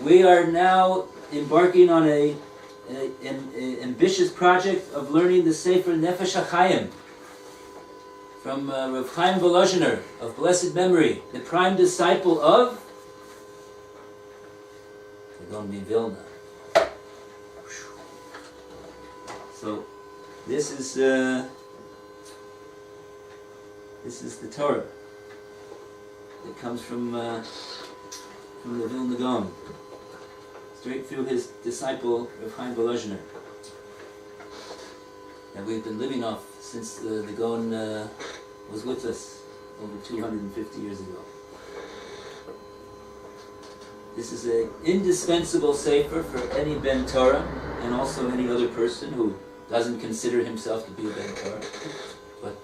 We are now embarking on an ambitious project of learning the Sefer Nefesh Hachaim from Reuven of blessed memory, the prime disciple of the Gaon Vilna. So this is the Torah that comes from the Vilna Gaon, straight through his disciple Reuven that we've been living off since the Gaon was with us over 250 years ago. This is an indispensable sefer for any Ben Torah and also any other person who doesn't consider himself to be a Ben Torah. But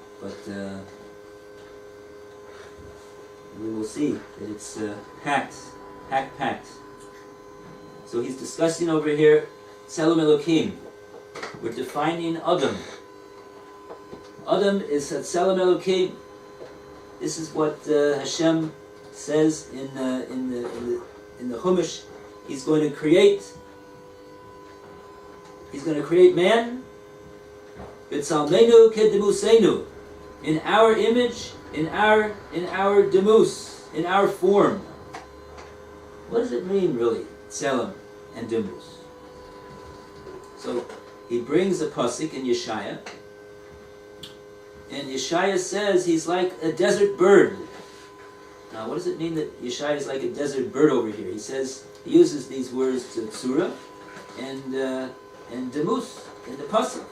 we will see that it's packed. So he's discussing over here Tzelem Elokim. We're defining Adam. Adam is Tzelem Elokim. This is what Hashem says in the Chumash. He's going to create man. B'tzalmenu kedemusenu, in our image, in our demus, in our form. What does it mean, really, Tzelem and demus? So he brings a pasuk in Yeshaya, and Yeshaya says he's like a desert bird. Now, what does it mean that Yeshaya is like a desert bird over here? He uses these words tzura and demus in the pasuk.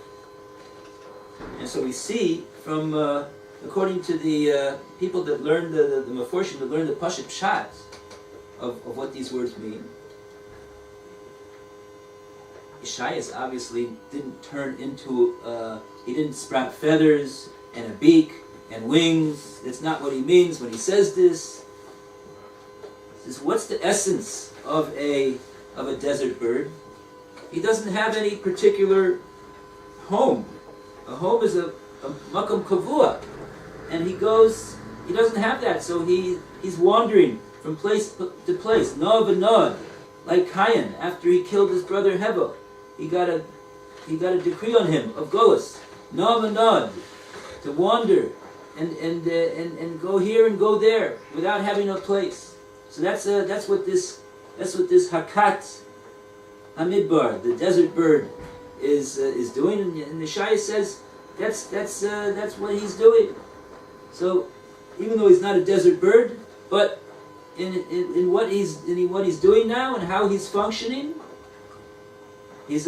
And so we see from, according to the people that learn the Meforshim, that learn the Pashut Pshat of what these words mean, Yeshaya obviously didn't turn into, he didn't sprout feathers and a beak and wings. That's not what he means when he says this. He says, what's the essence of a desert bird? He doesn't have any particular home. A home is a makom kavua, and he doesn't have that, so he's wandering from place to place, nod and nod, like Cain after he killed his brother Hevel. He got a decree on him of Golus, nod and nod, to wander and go here and go there without having a place. So that's what this hakat hamidbar, the desert bird, is doing, and the Yeshaya says that's what he's doing. So even though he's not a desert bird, but in what he's doing now and how he's functioning, his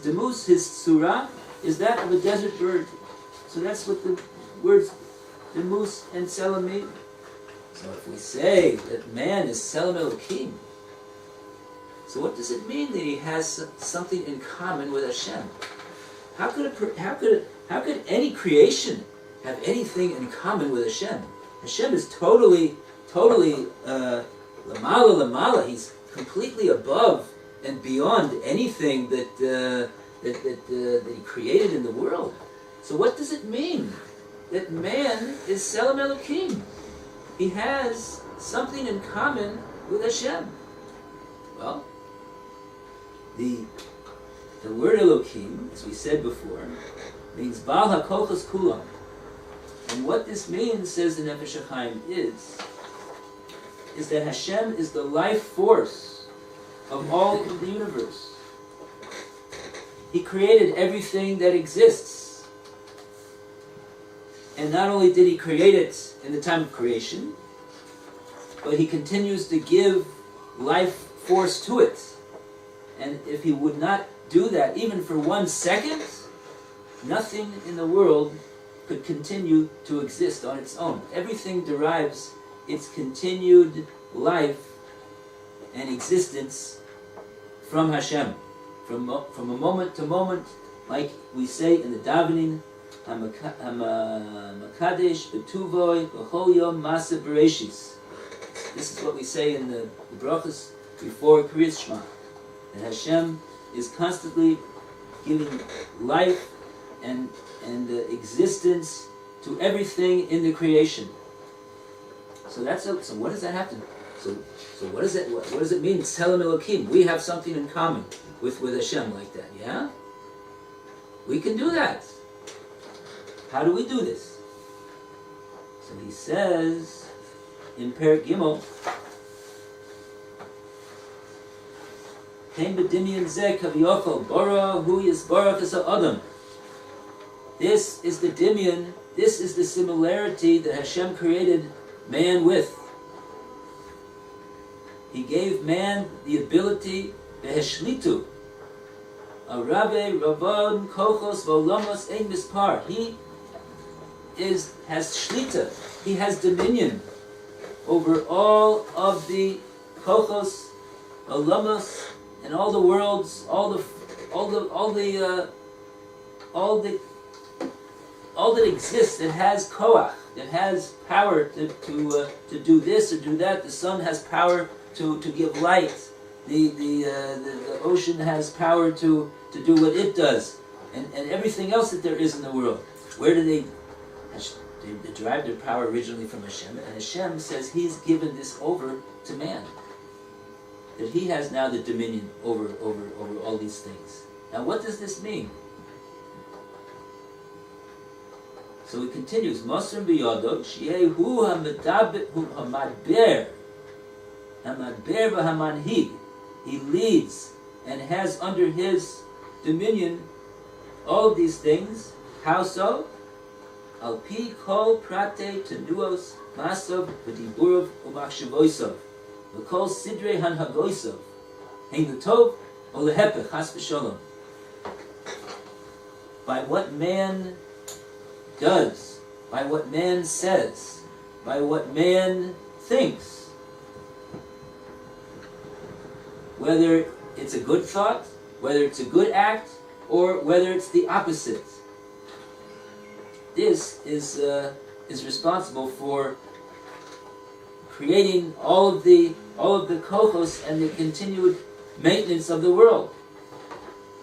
demus, his surah, is that of a desert bird. So that's what the words demus and tzelem mean. So if we say that man is tzelem Elokim, so what does it mean that he has something in common with Hashem? How could any creation have anything in common with Hashem? Hashem is totally lamala. He's completely above and beyond anything that he created in the world. So what does it mean that man is Tzelem Elokim? He has something in common with Hashem. Well, the word Elokim, as we said before, means Baal HaKochos Kulam. And what this means, says the Nefesh Hachaim, is that Hashem is the life force of all of the universe. He created everything that exists. And not only did he create it in the time of creation, but he continues to give life force to it. And if he would not do that, even for 1 second, nothing in the world could continue to exist on its own. Everything derives its continued life and existence from Hashem. From a moment to moment, like we say in the davening, Hamakadesh B'tuvoi B'chol Yom Masa Bereshis. This is what we say in the brachos before Kriyas Shema. That Hashem is constantly giving life and existence to everything in the creation. So what does that have to do? So what does it what does it mean? Tzelem Elokim. We have something in common with Hashem like that. Yeah, we can do that. How do we do this? So he says in Perek Gimel, Hein b'dimyon zeh kaviyachol bara hu yisbarach es ha'adam. This is the dimyon, this is the similarity that Hashem created man with. He gave man the ability, beheshlitu, arabe, rabon, kochos, volamos, ein mispar. He has shlita, he has dominion over all of the kochos, volamos, and all the worlds, all that exists, that has koach, that has power to do this or do that. The sun has power to give light. The ocean has power to do what it does, and everything else that there is in the world. Where do they derive their power originally from Hashem? And Hashem says He's given this over to man. That He has now the dominion over all these things. Now, what does this mean? So it continues. Mosrim b'yodot sheyehu hamadber v'hamanhig. He leads and has under his dominion all of these things. How so? Al pi kol prate tenuos masav v'diburov u'machshavosav v'kol sidrei hanhagosav hein l'tov o lehepech chas v'sholom. By what man does, by what man says, by what man thinks, whether it's a good thought, whether it's a good act, or whether it's the opposite. This is responsible for creating all of the kochos and the continued maintenance of the world.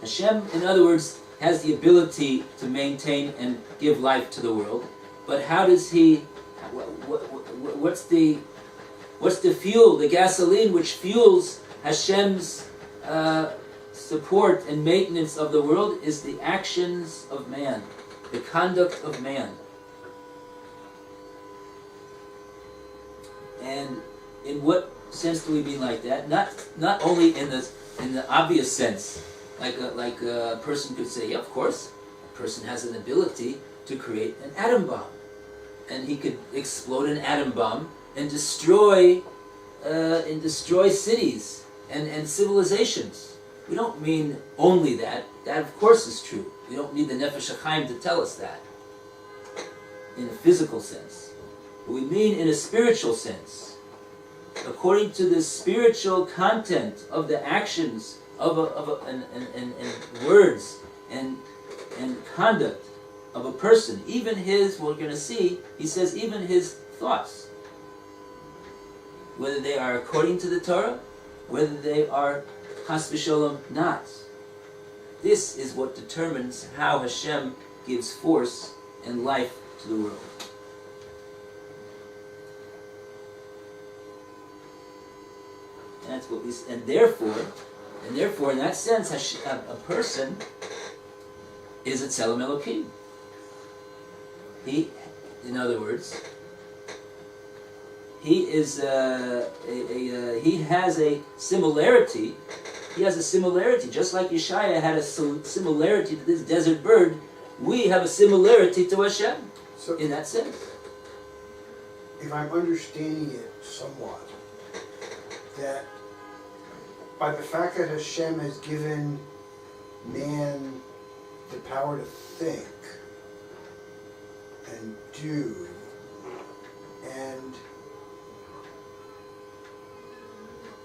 Hashem, in other words, has the ability to maintain and give life to the world, but how does He? What's the fuel, the gasoline which fuels Hashem's support and maintenance of the world is the actions of man, the conduct of man. And in what sense do we mean like that? Not only in the obvious sense, like a person could say, yeah, of course, a person has an ability to create an atom bomb, and he could explode an atom bomb and destroy cities and civilizations. We don't mean only that. That, of course, is true. We don't need the Nefesh Hachaim to tell us that in a physical sense. But we mean in a spiritual sense. According to the spiritual content of the actions and words and conduct of a person, even his, we're going to see, he says, even his thoughts, whether they are according to the Torah, whether they are chas v'sholom not. This is what determines how Hashem gives force and life to the world. And that's what and therefore, in that sense, a person is a tzelem Elokim. He, in other words, he is he has a similarity. He has a similarity, just like Yeshaya had a similarity to this desert bird. We have a similarity to Hashem, so in that sense. If I'm understanding it somewhat, that by the fact that Hashem has given man the power to think and do, and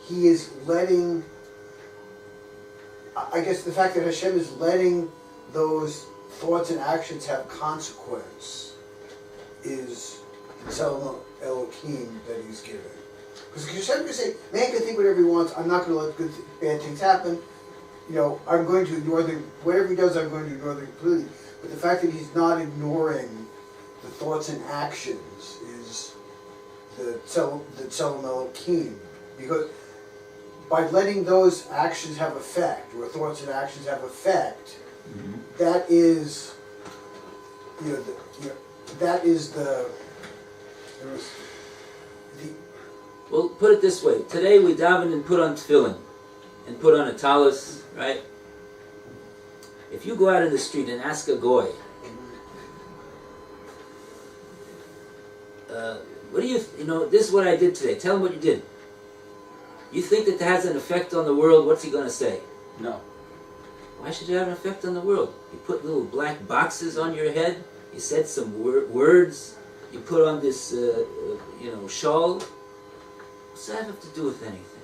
He is letting, I guess the fact that Hashem is letting those thoughts and actions have consequence is the Tzelem Elokim that He's given. Because Hashem can say, man can think whatever he wants, I'm not going to let bad things happen, I'm going to ignore whatever he does, I'm going to ignore them completely. But the fact that He's not ignoring the thoughts and actions the Tzelem Elokim, because by letting those actions have effect, or thoughts and actions have effect, that is, that is the. Well, put it this way. Today we daven and put on tefillin, and put on a talus, right? If you go out in the street and ask a goy, what do you know? This is what I did today. Tell him what you did. You think that has an effect on the world? What's he going to say? No. Why should it have an effect on the world? You put little black boxes on your head. You said some words. You put on this, shawl. What's that have to do with anything?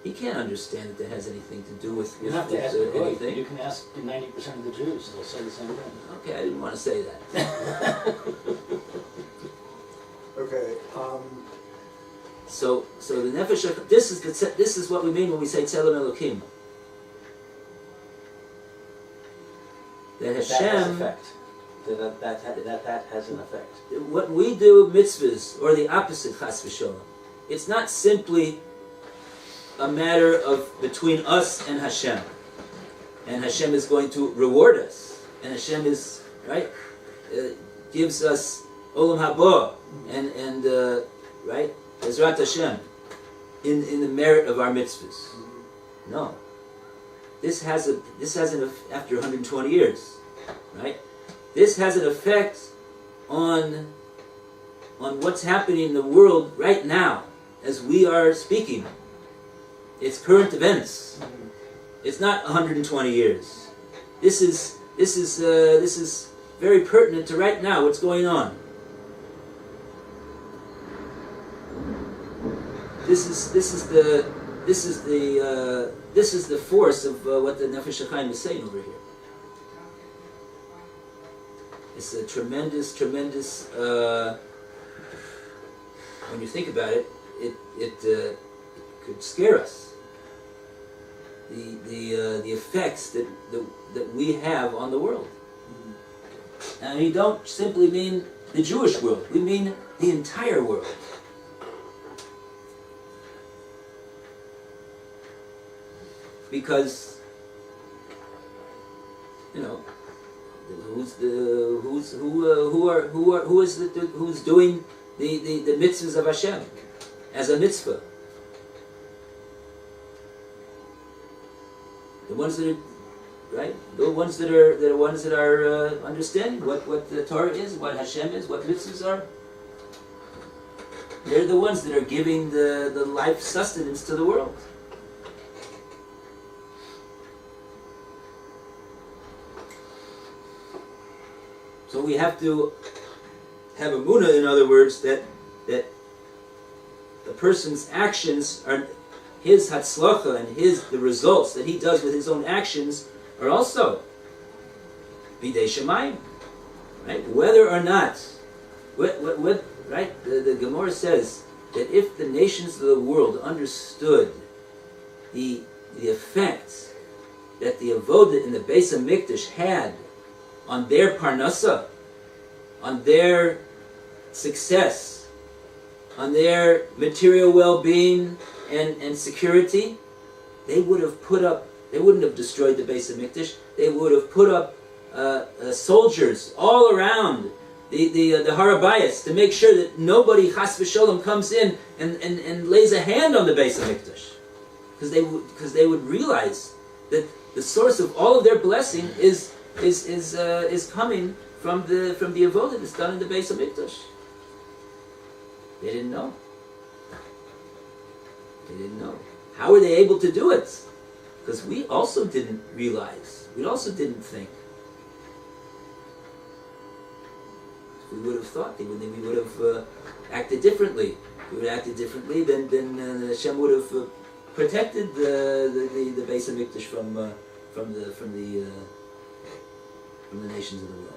He can't understand that has anything to do with You have to ask the goy. anything. You can ask 90% of the Jews; they'll say the same thing. Okay, I didn't want to say that. Okay. So the nefesh. This is what we mean when we say Tzelem Elokim. That That has Hashem. effect. That has an effect. What we do mitzvahs, or the opposite, chas v'sholem, it's not simply a matter of between us and Hashem. And Hashem is going to reward us. And Hashem is, right, gives us olam haba and right, Ezrat Hashem in the merit of our mitzvahs. No. This has an after 120 years, right? This has an effect on what's happening in the world right now as we are speaking. It's current events. It's not 120 years. This is very pertinent to right now. What's going on? This is the force of what the Nefesh Hachaim is saying over here. It's a tremendous. When you think about it, it could scare us. The effects that we have on the world, and we don't simply mean the Jewish world. We mean the entire world. Because who's doing the mitzvahs of Hashem as a mitzvah? The ones that are right, the ones that are understanding what the Torah is, what Hashem is, what mitzvahs are. They're the ones that are giving the life sustenance to the world. So we have to have a munah, in other words, that the person's actions are his hatzlacha and the results that he does with his own actions are also bidei shemayim, right? Whether or not, right? The Gemara says that if the nations of the world understood the effect that the avodah in the Beis HaMikdash had on their parnasa, on their success, on their material well-being and security, they wouldn't have destroyed the Beis HaMikdash. They would have put up soldiers all around the Harabayas to make sure that nobody chas v'sholem comes in and lays a hand on the Beis HaMikdash, because they would realize that the source of all of their blessing is coming from the avodah that's done in the Beis HaMikdash. They didn't know. How were they able to do it? Because we also didn't realize. We also didn't think. If we would have thought, we would have acted differently. If we would have acted differently, then Hashem would have protected the Beis HaMikdash from the nations of the world.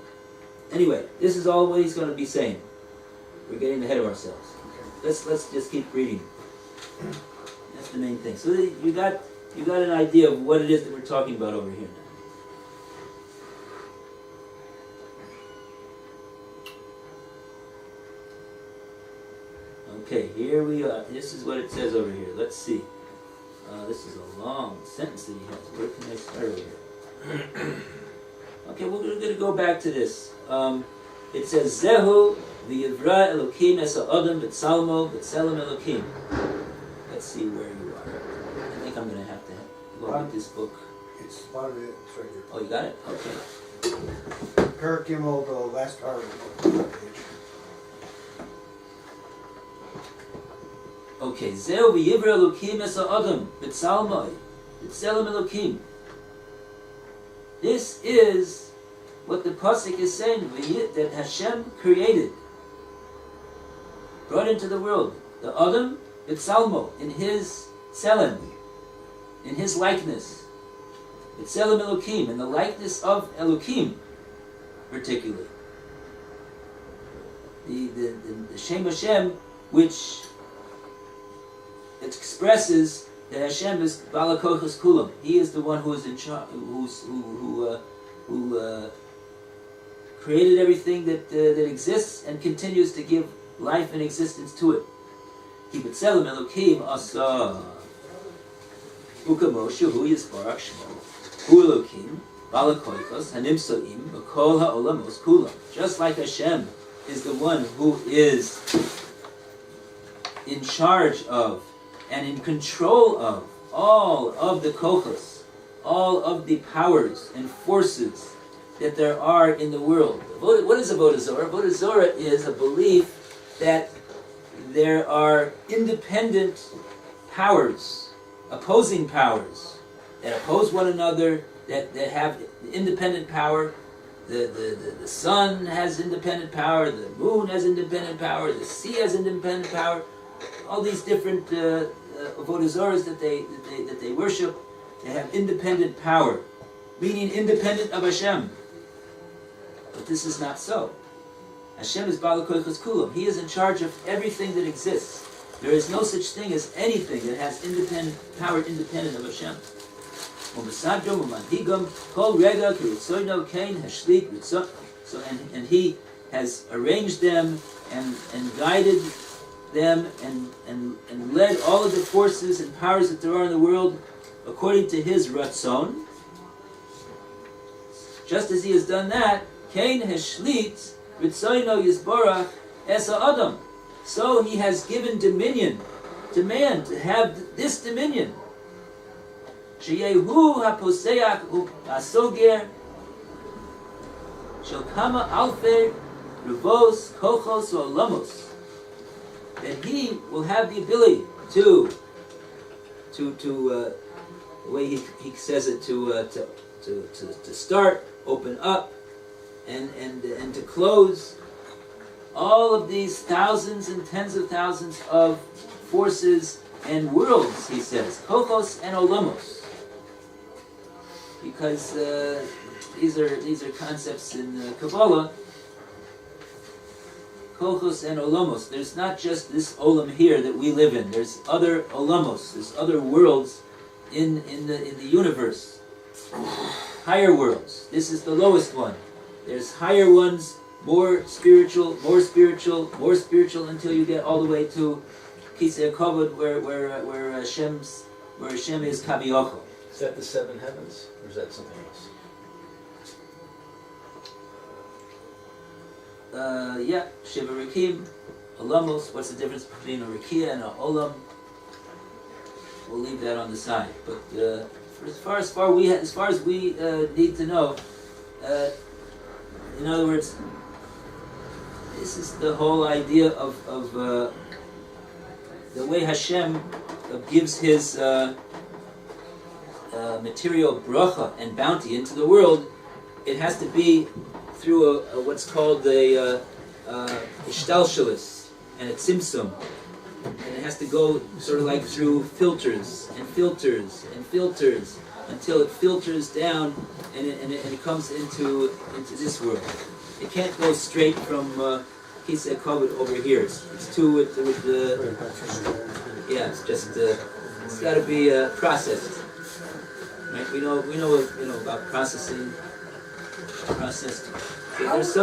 Anyway, this is all what he's going to be saying. We're getting ahead of ourselves. Let's just keep reading. That's the main thing. So you got an idea of what it is that we're talking about over here now. Okay, here we are. This is what it says over here. Let's see. This is a long sentence that he has. Where can I start over here? Okay, we're going to go back to this. It says, Zehu v'yivra Elokim es ha'odam b'tzalmo b'tzelem Elokim. Let's see where you are. I think I'm going to have to go with this book. It's part of it. It's right here. Oh, you got it? Okay. Perak Gimel, the last part of the book. Okay, Zehu v'yivra Elokim es ha'odam b'tzalmo b'tzelem Elokim. This is what the pasuk is saying, that Hashem created, brought into the world, the Adam B'Tzalmo, in his Tselem, in his likeness. B'Tselem Elokim, in the likeness of Elokim, particularly. The Shem Hashem, which expresses that Hashem is Balakochos Kulam. He is the one who is in charge, who created everything that exists and continues to give life and existence to it. Ki b'tzelem Elokim asa ukamo shehu yisbarach shmo hu Elokim balakochos hanimsoim b'kol ha'olamos kulam. Just like Hashem is the one who is in charge of and in control of all of the kochos, all of the powers and forces that there are in the world. What is Avodah Zorah? Avodah Zorah is a belief that there are independent powers, opposing powers, that oppose one another, that have independent power. The sun has independent power, the moon has independent power, the sea has independent power. All these different Avodah Zorahs that they worship, they have independent power, meaning independent of Hashem. But this is not so. Hashem is Balakochos Kulam. He is in charge of everything that exists. There is no such thing as anything that has independent power, independent of Hashem. So and he has arranged them and guided them and led all of the forces and powers that there are in the world according to his Ratzon. Just as he has done that, Kain hashlit Ritzoino Yisborach es Adam. So he has given dominion to man to have this dominion. Sheyehu haposeach u'asoger shel kama alfei revos kochos u'olamos. That he will have the ability to the way he says it, to start, open up, and to close all of these thousands and tens of thousands of forces and worlds, he says, kochos and olamos, because these are concepts in Kabbalah. Kochos and olamos. There's not just this olam here that we live in. There's other olamos. There's other worlds in the universe. Higher worlds. This is the lowest one. There's higher ones, more spiritual, until you get all the way to Kisei Kavod, where Hashem is Kaviyachol. Is that the seven heavens, or is that something else? Yeah, Shiva Rikim, Olamos. What's the difference between a Rikia and a Olam? We'll leave that on the side. But as far as we need to know, in other words, this is the whole idea of the way Hashem gives his material bracha and bounty into the world. It has to be through what's called the ishtalshalis and a tzimtzum, and it has to go sort of like through filters and filters and filters until it filters down and it comes into this world. It can't go straight from Kisei Kavod over here. It's too with the it's just it's got to be processed. Right? We know about processing. Processed. So there's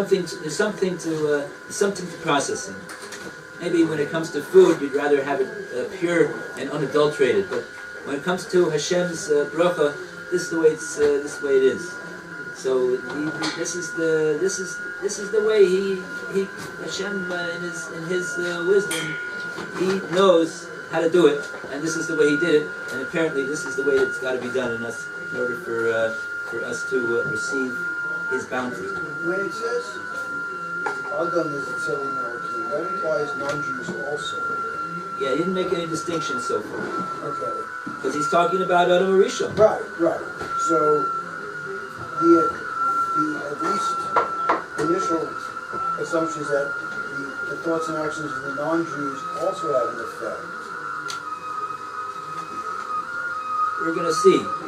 something to processing. maybe when it comes to food, you'd rather have it pure and unadulterated. But when it comes to Hashem's bracha, this is the way it's this is the way it is. So this is the way he Hashem in his wisdom, he knows how to do it, and this is the way he did it, and apparently this is the way it's got to be done in order for us to receive his bounty. When it says Adam is a Tzilim Elohim, that implies non-Jews also. Yeah, he didn't make any distinction so far. Okay. Because he's talking about Adam Rishon. Right. So the at least initial assumption is that the thoughts and actions of the non-Jews also have an effect. We're gonna see. I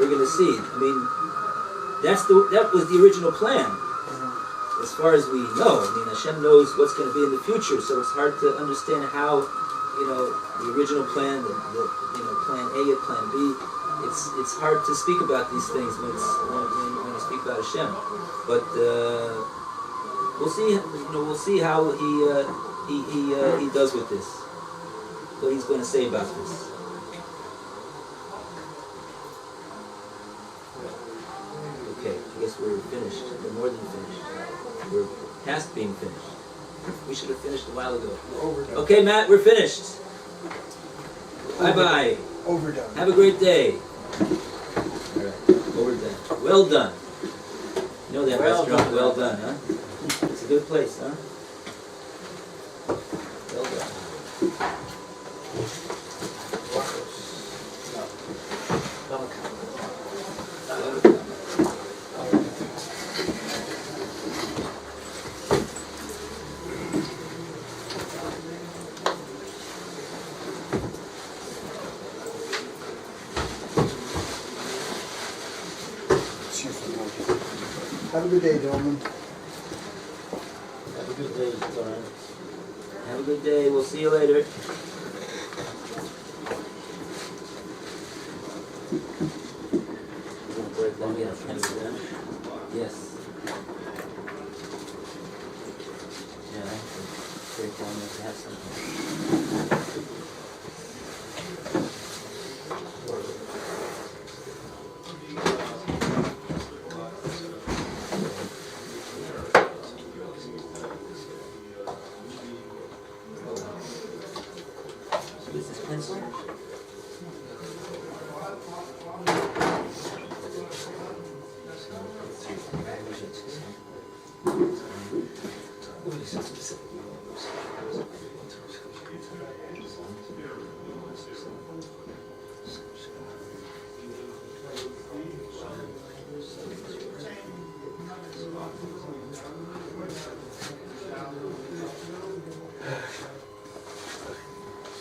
mean, that was the original plan. As far as we know, I mean, Hashem knows what's going to be in the future, so it's hard to understand how, the original plan, the plan A and plan B. It's hard to speak about these things when you speak about Hashem. But we'll see. We'll see how he does with this. What he's going to say about this. Okay, I guess we're finished. We're more than finished. We're past being finished. We should have finished a while ago. Okay, Matt, we're finished. Bye-bye. Overdone. Have a great day. All right, overdone. Well done. You know that restaurant, Well Done, huh? It's a good place, huh? Well done. Have a good day, gentlemen. Have a good day, Lauren. Have a good day. We'll see you later. Yes. Yeah, I have to break down to have something.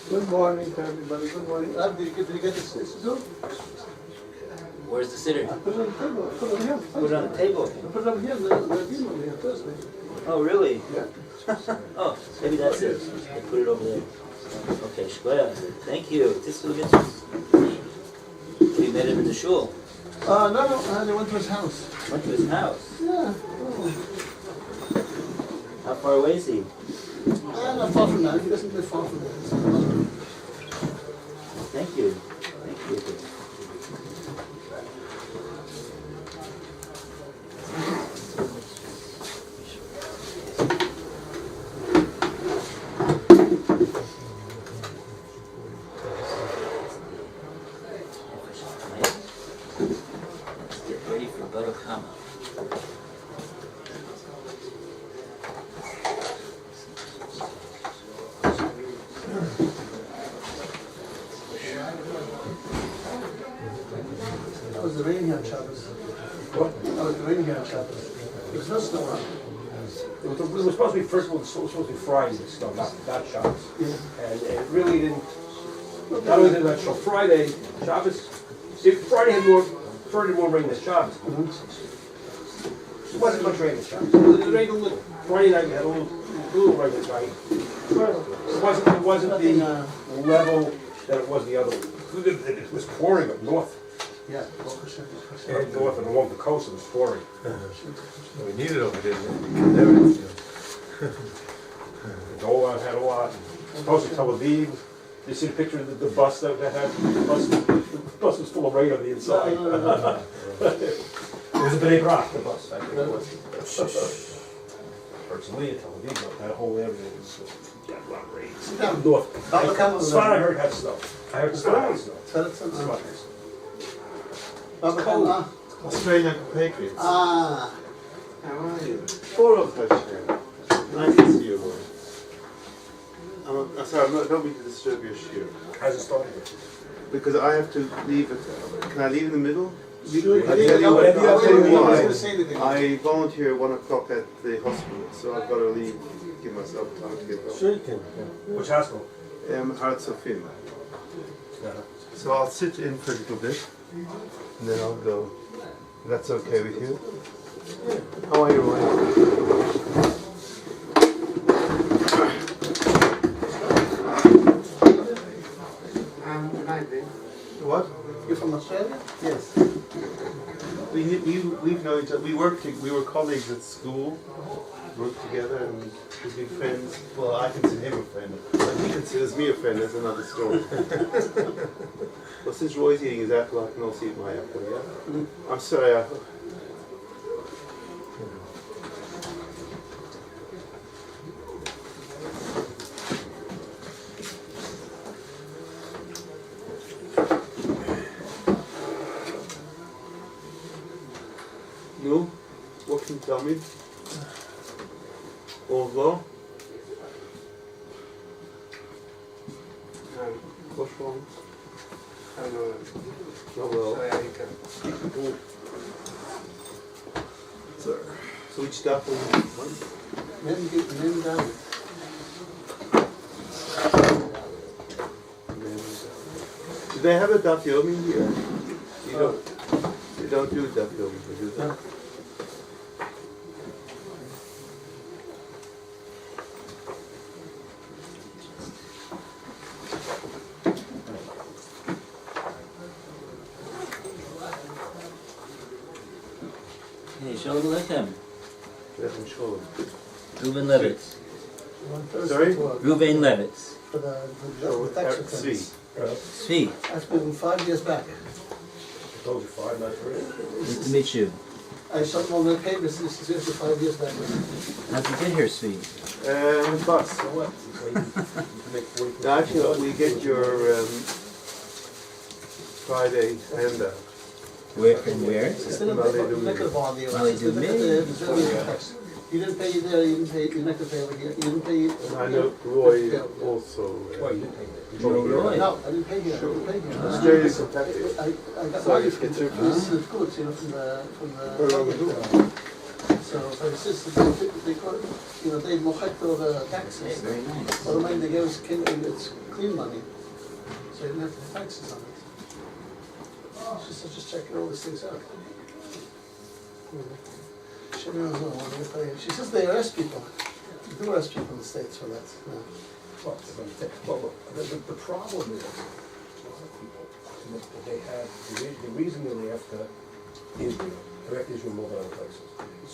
Good morning to everybody. Good morning. Did you get the sitter? Where's the sitter? Put it on the table. Put it on here. Put it on the table. Put it over here. There's been over here Thursday. Oh, really? Yeah. Oh, maybe that's it. I put it over there. Okay, shkoyach. Thank you. This will get you met him in the shul. No. They went to his house. Went to his house. Yeah. How far away is he? Not far from that. He doesn't live far from there. Thank you. Thank you. Let's get ready for Baruch Hama. That was the rain here on Shabbos. What? That was the rain here on Shabbos. It was not snow out. It was supposed to be, first of all, it was supposed to be Friday, so not Shabbos. Yeah. And it really didn't, not only did that show Friday, Shabbos, Friday had more rain than Shabbos. It wasn't much rain than Shabbos. It rained a little. Friday night we had a little rain at night. It wasn't the level that it was the other. It was pouring up north. Yeah. And north and along the coast it was pouring. We need it over here. The Dolan had a lot. Supposed to Tel Aviv. You see the picture of the bus that they had? The bus was full of rain on the inside. No. It was a Bnei Brak, the bus. I think it was. Herzliya, Tel Aviv, that whole area was a lot of rain. Yeah. North. Svan, I heard had snow. I heard Svan had snow. Svan had snow. Australian compatriots. Ah. How are you? 4 of us here. Nice to see you, boy. I'm sorry, I don't mean to disturb your shiur. How's it started? Because I have to leave it. Can I leave in the middle? Sure. I'll tell you what, Whatever you I'll have tell to you do. I was why. gonna say anything. I volunteer at 1 o'clock at the hospital, so I've got to leave, give myself time to get home. Sure you can. Which hospital? Hart Sofim. So I'll sit in for a little bit, and then I'll go. If that's okay with you? How are you, Roy? What? You're from Australia? Yes. We've known each other. We were colleagues at school, worked together, and we've been friends. Well, I consider him a friend. But he considers me a friend. That's another story. Well, since Roy's eating his apple, I can also eat my apple. Yeah. I'm sorry. No? What can you tell me? Au revoir? What's wrong? Oh well. Sir. So which stuff will you want? Men down. Do they have a daf yomi here? You don't do daf yomi, do they? No. Hey, Shalom Aleichem. Lechem shalom. Reuven Levitt. Sorry? Reuven Levitt. For the tax returns. Svi. That's been 5 years back. I told you 5, not 3. Nice to meet you. I saw them on the papers, this is 5 years back. How'd you get here, Svi? Bus. So what? So you can make 40%. Now, actually, we get your Friday handout. Where? From where? It's still a liquor bar there. Well, they do me. You didn't pay there, you didn't pay, you didn't have to pay over here, you didn't pay. And I know Roy also. Well, you didn't pay that. Did Oh, you know really? No, I didn't pay here, I didn't pay here. Australian competitive. I got So money it's from your the goods, you know, from How long ago? the. So, for the system, they could, you know, they mochek all the taxes. Very nice. All the money they gave us, it's clean money. So you didn't have to pay taxes on it. Just checking all these things out. She knows what I'm gonna tell you. She says they arrest people. They do arrest people in the States for that. Yeah. Well, look, the problem is, a lot of people, that they have, the reason that they have to Israel, direct Israel more than other places.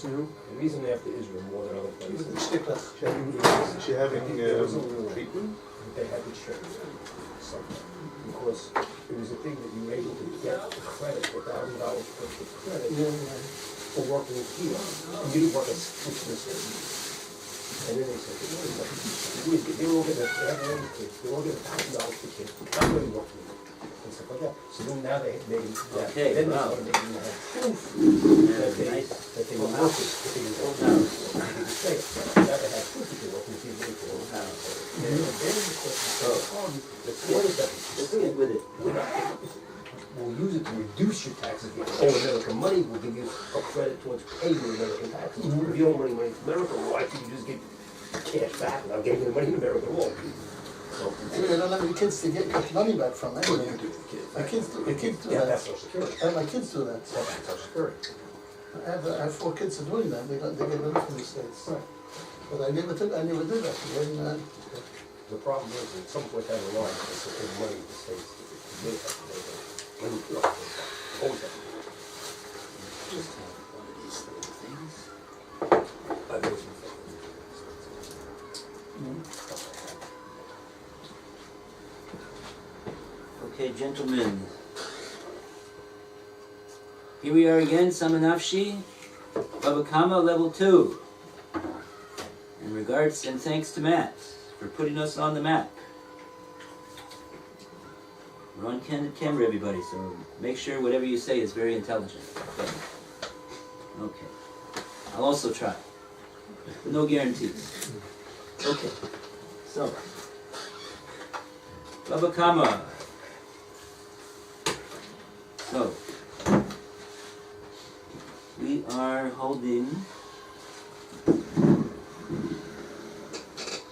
The reason they have to Israel more than other She was places, in Stickler. Is she having treatment? they had to check something. Because it was a thing that you were able to get the credit, $1,000 worth of credit Yeah. for working here. And you didn't work at this. And then they said, they were all getting, they were all getting $1,000 per kid, not really working, and stuff like that. So then now they made Okay, then they wow. started making that proof Yeah, that nice. they were working, that they were working. They could say it. Now they had proof that they were working, if you did it for a house. And then the question, what is that? Let's get with it. We'll use it to reduce your taxes. If you owe American money, we'll give you a credit towards paying your American taxes. If you owe money to America, why can't you just get cash back without giving the money to America? So, Anyway, I don't have any kids to get money back from what do anyway. you do for kids? My kids do Yeah, that. that's Social Security. I have my kids do that. That's Social Security. I have 4 kids are doing that. They get money from the States. But I never did that. When, The problem is, at some point down the line, it's the money in the States. You may have to pay them. Money for it. Always have to pay them. Just have one of these little things. I've always been thinking. Okay, gentlemen. Here we are again, Samanafshi, Baba Kama, level 2. In regards and thanks to Matt for putting us on the map. We're on candid camera, everybody, so make sure whatever you say is very intelligent. Okay. I'll also try. No guarantees. Okay. So, Baba Kama. So, we are holding.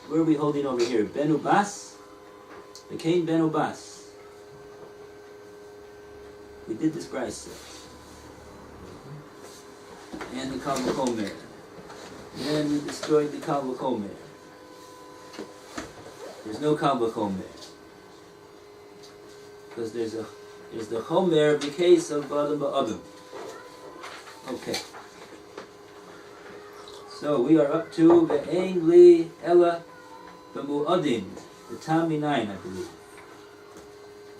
Where are we holding over here? Ben Ubas? The Cain Ben Ubas. We did this Bryce. And the Kalvachomer. And we destroyed the Kalvachomer. There's no Kalvachomer. Because there's the Chomer of the case of Adam Ba'adam. Okay. So we are up to Ve'ein Li Ella B'mu'adin. The Tami 9, I believe.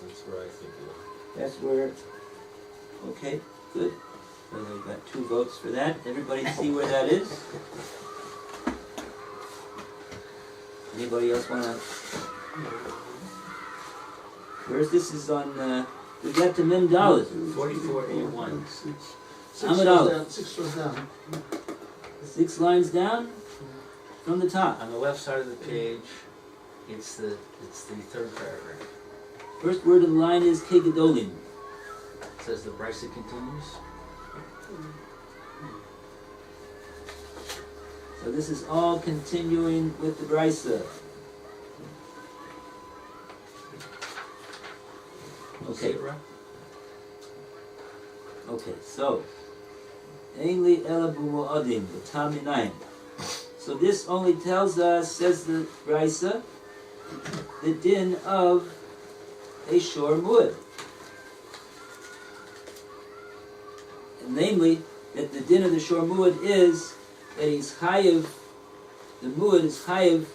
That's where I think it is. That's where. Okay, good. So we've got 2 votes for that. Everybody see where that is? Anybody else want to? Where's this? Is on. We got to Mem Dalet. 44A1. Amud Aleph. 6 rows down. 6 lines down from the top. On the left side of the page, it's the 3rd paragraph. First word of the line is Kegedolim. It says the Brisa continues. So this is all continuing with the Brisa. Okay. Okay, so Ainli Ela B'mu'adim, the Tami 9. So this only tells us, says the Brisa, the din of a shor muad. And namely, that the din of the shor muad is that he's chayiv, the muad is chayiv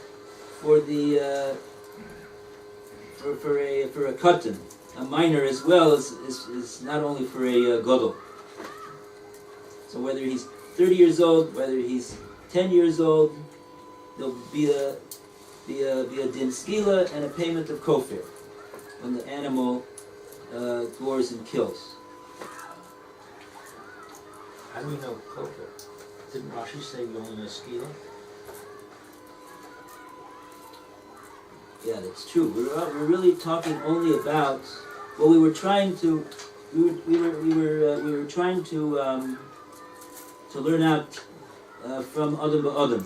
for the for a katan, a minor as well is not only for a gadol. So whether he's 30 years old, whether he's 10 years old, there'll be a din skila and a payment of kofir when the animal gores and kills. How do we know kofir? Didn't Rashi say we only know skila? Yeah, that's true. We're really talking only about. Well, we were trying to. We were trying to learn out from Adam Ba'adam.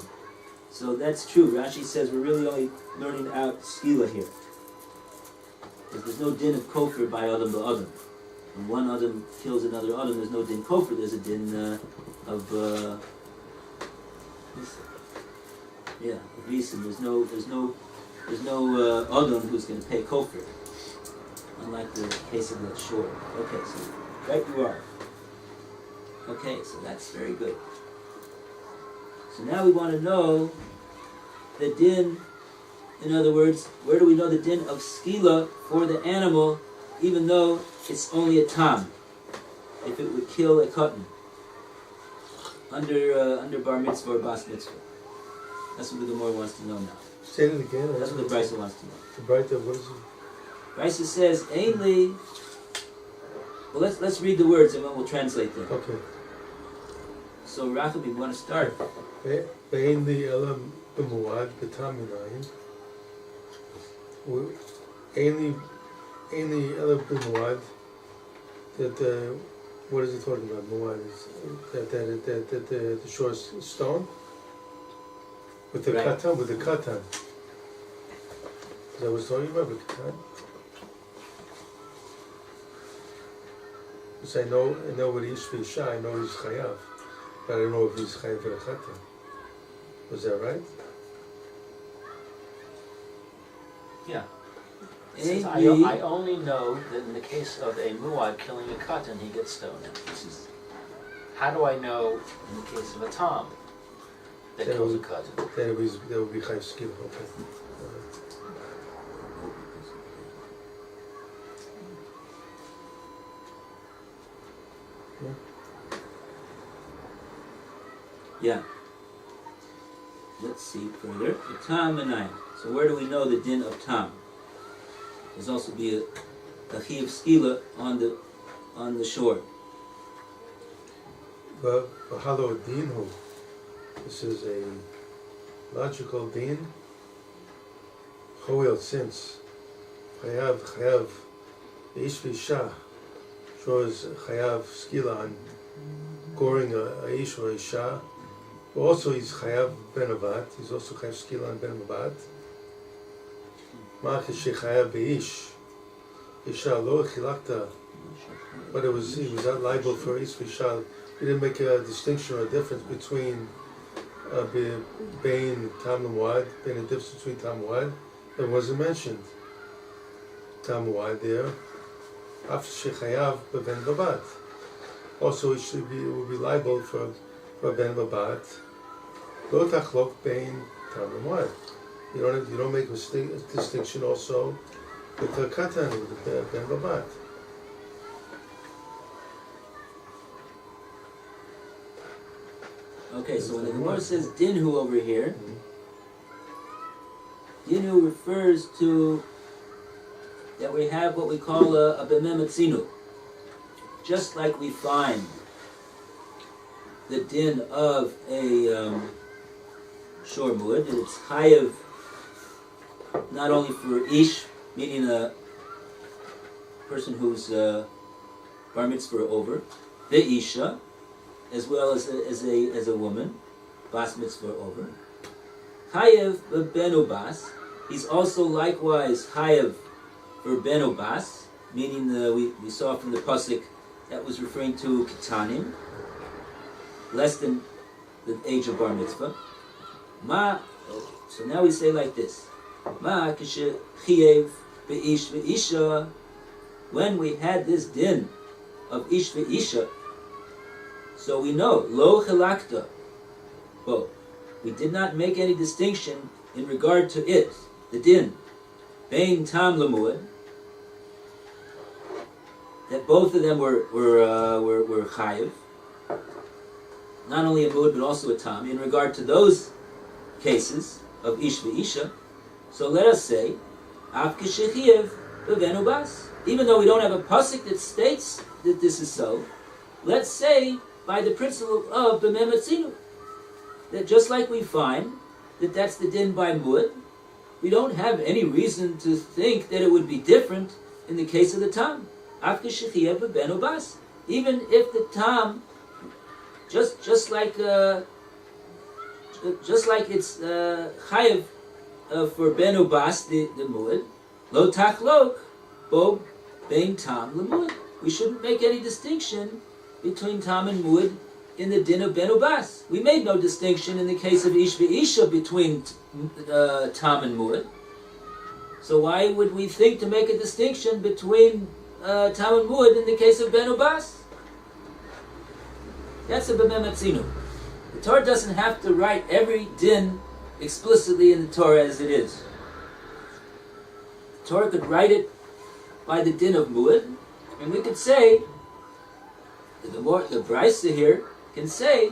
So that's true. Rashi says we're really only learning out skila here. Because there's no din of kofir by Adam Ba'adam. When one Adam kills another Adam, there's no din kofir. There's a din of Reuven. There's no Adam who's going to pay kofir. Unlike the case of that shore. Okay, so right you are. Okay, so that's very good. So now we want to know the din, in other words, where do we know the din of skila for the animal, even though it's only a tam, if it would kill a katan under bar mitzvah or bas mitzvah. That's what the Gemara wants to know now. Say it again. That's what the Brisa wants to know. The Brisa, what is it? Brisa says, ainly. Well, let's read the words and then we'll translate them. Okay. So, Rachel, we want to start. Be'ein li ela b'muad b'tami 9. Ein li ela b'muad. That what is it talking about? Muad is that the short stone with the Right. katan, with the katan. Is that what it's talking about, with the katan? Because I know what he's for Isha, I know he's chayav, but I don't know if he's chayav for the katan. Was that right? Yeah. It Ainly. says, I only know that in the case of a muad killing a katan, he gets stoned. This is, how do I know in the case of a tom that kills a katan? That would be chayav skil. Okay. Yeah. Let's see further. The Tam and I. So where do we know the din of Tam? There's also be a Chiv Skila on the shore. V'halo dinhu. This is a logical din. Choel, since chayav ish v'isha shows chayav skila on goring a ish or isha. Also, he's chayav ben avat. He's also chayav skila on ben avat. Ma'ach shechayav beish isha lo chilakta. But he was not liable for ish v'isha. He didn't make a distinction or a difference between bein tam muad, being a difference between tam muad. It wasn't mentioned. Tam muad there. After shechayav ben babat. Also, he will be liable for ben babat. Lo tachlok bein tam muad. You don't make a distinction also with the katan, with the ben babat. Okay, so when the Gemara says dinhu over here, dinhu refers to that we have what we call a b'memetzinu. Just like we find the din of a shor muad, that it's chayav not only for ish, meaning a person who's bar mitzvah over, the isha, as well as a woman, bas mitzvah over. Chayav b'benu bas. He's also likewise chayav for benu bas, meaning we saw from the pasuk that was referring to ketanim, less than the age of bar mitzvah. So now we say like this: Ma kishe chayav be'ish ve'isha. When we had this din of ish ve'isha. So we know, lo chelakta, well, we did not make any distinction in regard to it, the din, bein tam lemuad, that both of them were chayiv, not only a muad but also a tam, in regard to those cases of ish v'isha. So let us say, af kishechiyev b'venu bas. Even though we don't have a pasuk that states that this is so, let's say, by the principle of b'memetzinu, that just like we find that that's the din by muad, we don't have any reason to think that it would be different in the case of the tam. After shechiyev b'benu bas, even if the tam, just like it's chayev for benu bas, the muad, lo tachlok bo bein tam lemuad. We shouldn't make any distinction between tam and muad in the din of benu bas. We made no distinction in the case of ish ve'isha between tam and muad. So why would we think to make a distinction between tam and muad in the case of benu bas? That's a b'memetzinu. The Torah doesn't have to write every din explicitly in the Torah as it is. The Torah could write it by the din of muad, and we could say, the Brisa here can say,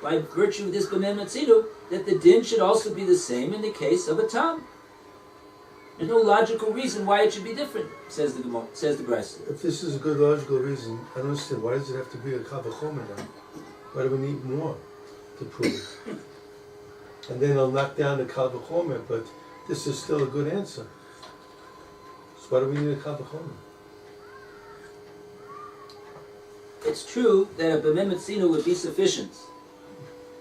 by virtue of this b'memetzinu, that the din should also be the same in the case of a tam. There's no logical reason why it should be different, says the Brisa. If this is a good logical reason, I don't understand. Why does it have to be a kal v'chomer then? Why do we need more to prove it? And then I'll knock down the kal v'chomer, but this is still a good answer. So why do we need a kal v'chomer? It's true that a b'memetzinu would be sufficient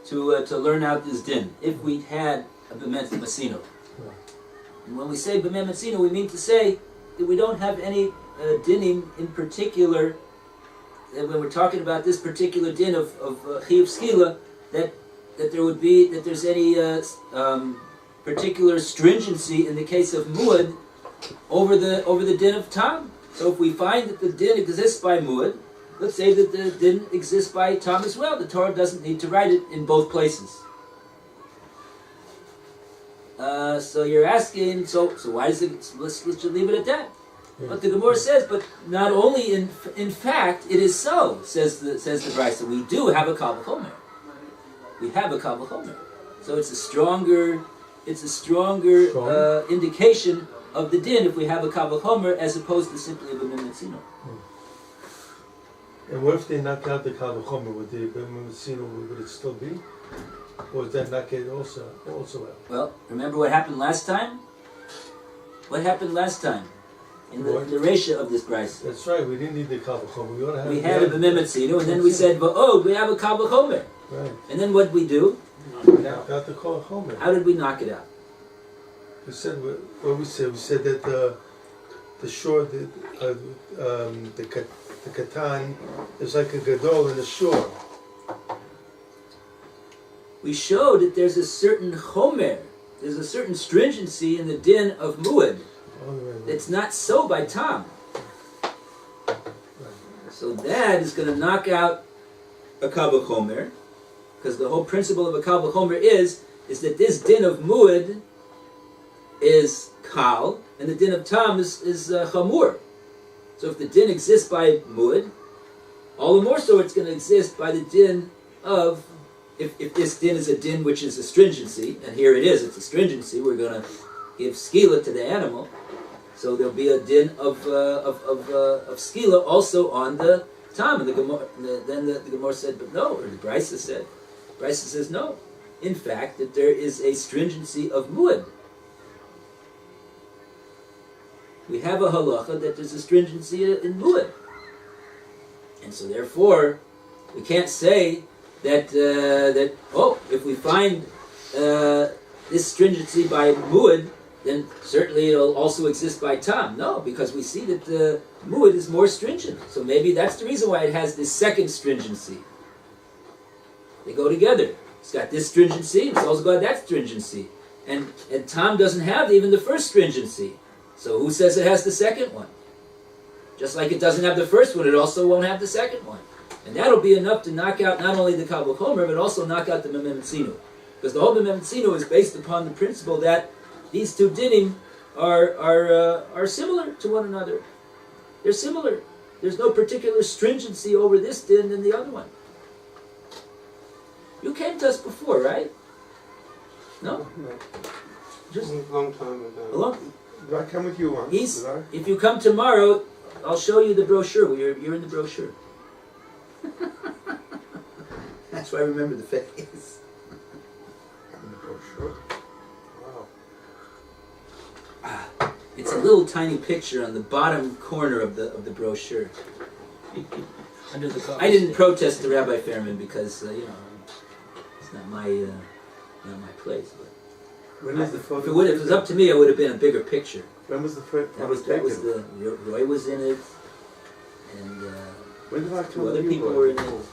to learn out this din, if we had a b'memetzinu. And when we say b'memetzinu, we mean to say that we don't have any dinim in particular, that when we're talking about this particular din of chiyuv skila, that there's any particular stringency in the case of muad over the din of tam. So if we find that the din exists by muad, let's say that the din exists by tam as well. The Torah doesn't need to write it in both places. So you're asking, so why does it? Let's just leave it at that. But the Gemara says, but not only in fact, it is so, says the Brisa. We do have a Kal V'chomer. We have a Kal V'chomer. So it's a stronger indication of the din if we have a Kal V'chomer as opposed to simply a B'mim Metzino. And what if they knock out the Kal V'chomer? Would the B'mim Metzino, would it still be? Or would that knock it also out? Well, remember what happened last time? What happened last time? In the Reisha of this Brisa. That's right, we didn't need the Kal V'chomer. We had a B'mim Metzino, and then we said, "Oh, we have a Kal V'chomer." Right. And then what did we do? Knock out the Kal V'chomer. How did we knock it out? We said we said that the shore, the katan is like a gadol in the shore. We showed that there's a certain chomer, there's a certain stringency in the din of muad. It's not so by Tom. So that is going to knock out a Kal V'chomer, because the whole principle of a Kal V'chomer is that this din of muad is kal, and the din of tam is chamur. So if the din exists by muad, all the more so it's going to exist by the din of, if this din is a din which is a stringency, and here it is, it's a stringency, we're going to give skila to the animal, so there'll be a din of skila also on the tam. And the Gemara said, but no, or the Brisa says no. In fact, that there is a stringency of muad. We have a halacha that there's a stringency in muad. And so therefore, we can't say that if we find this stringency by muad, then certainly it'll also exist by tam. No, because we see that the muad is more stringent. So maybe that's the reason why it has this second stringency. They go together. It's got this stringency, it's also got that stringency. And tam doesn't have even the first stringency. So who says it has the second one? Just like it doesn't have the first one, it also won't have the second one. And that'll be enough to knock out not only the Kal V'chomer, but also knock out the B'mim Metzino. Because the whole B'mim Metzino is based upon the principle that these two dinim are similar to one another. They're similar. There's no particular stringency over this din than the other one. You came to us before, right? No? Just a long time ago. Did I come with you once? If you come tomorrow, I'll show you the brochure. You're in the brochure. That's why I remember the face. In the brochure? Wow. It's a little tiny picture on the bottom corner of the brochure. Under the I didn't protest to Rabbi Fairman because it's not my place. But When was the if photo? it was up to me, it would have been a bigger picture. When was the photo That was taken? Roy was in it, and When did I two tell other you people were? were in it.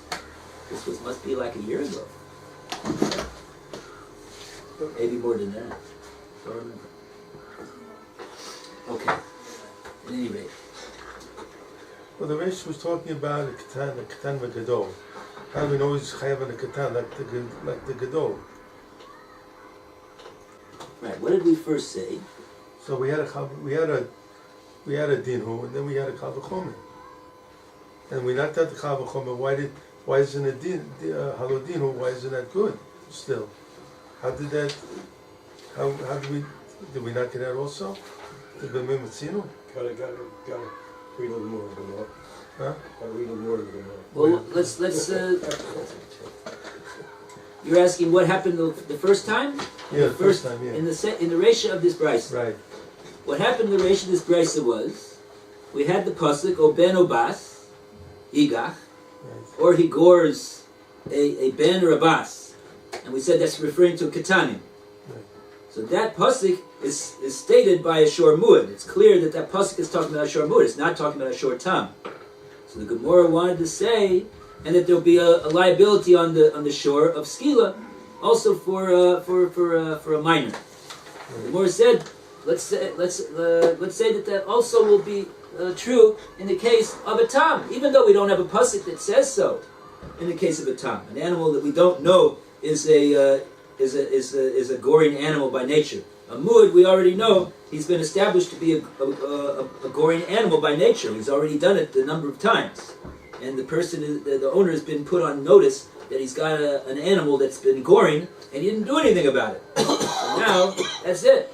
This must be like a year ago, maybe more than that. Don't remember. Okay. At any rate, Well, the Rish was talking about the katan v'gadol. How do we know he's chayav on the katan like the gadol? right. What did we first say? So we had a dinhu, and then we had a Kal V'chomer. And we knocked out the Kal V'chomer. Why isn't it halo dinhu? Why isn't that good still? How did that? How did we knock it out also? The B'mim Metzino? Gotta read a little more of the Gemara. Huh? Gotta read a little more of the Gemara. Well, let's. You're asking what happened the first time? Yeah, the first time, yeah. In the Reisha of this Brisa. Right. What happened in the Reisha of this Brisa was, we had the pasuk O ben o bas, igach, or he gores a ben or a bas, and we said that's referring to katanim. Right. So that pasuk is stated by a shor muad. It's clear that pasuk is talking about a shor muad. It's not talking about a shor tam. So the Gemara wanted to say, and that there'll be a liability on the shore of skila, also for a minor. The Gemara said, let's say that also will be true in the case of a tam, even though we don't have a pasuk that says so. In the case of a tam, an animal that we don't know is a is a goring animal by nature. A mud, we already know, he's been established to be a goring animal by nature. He's already done it a number of times. And the person, the owner has been put on notice that he's got an animal that's been goring, and he didn't do anything about it. So now, that's it.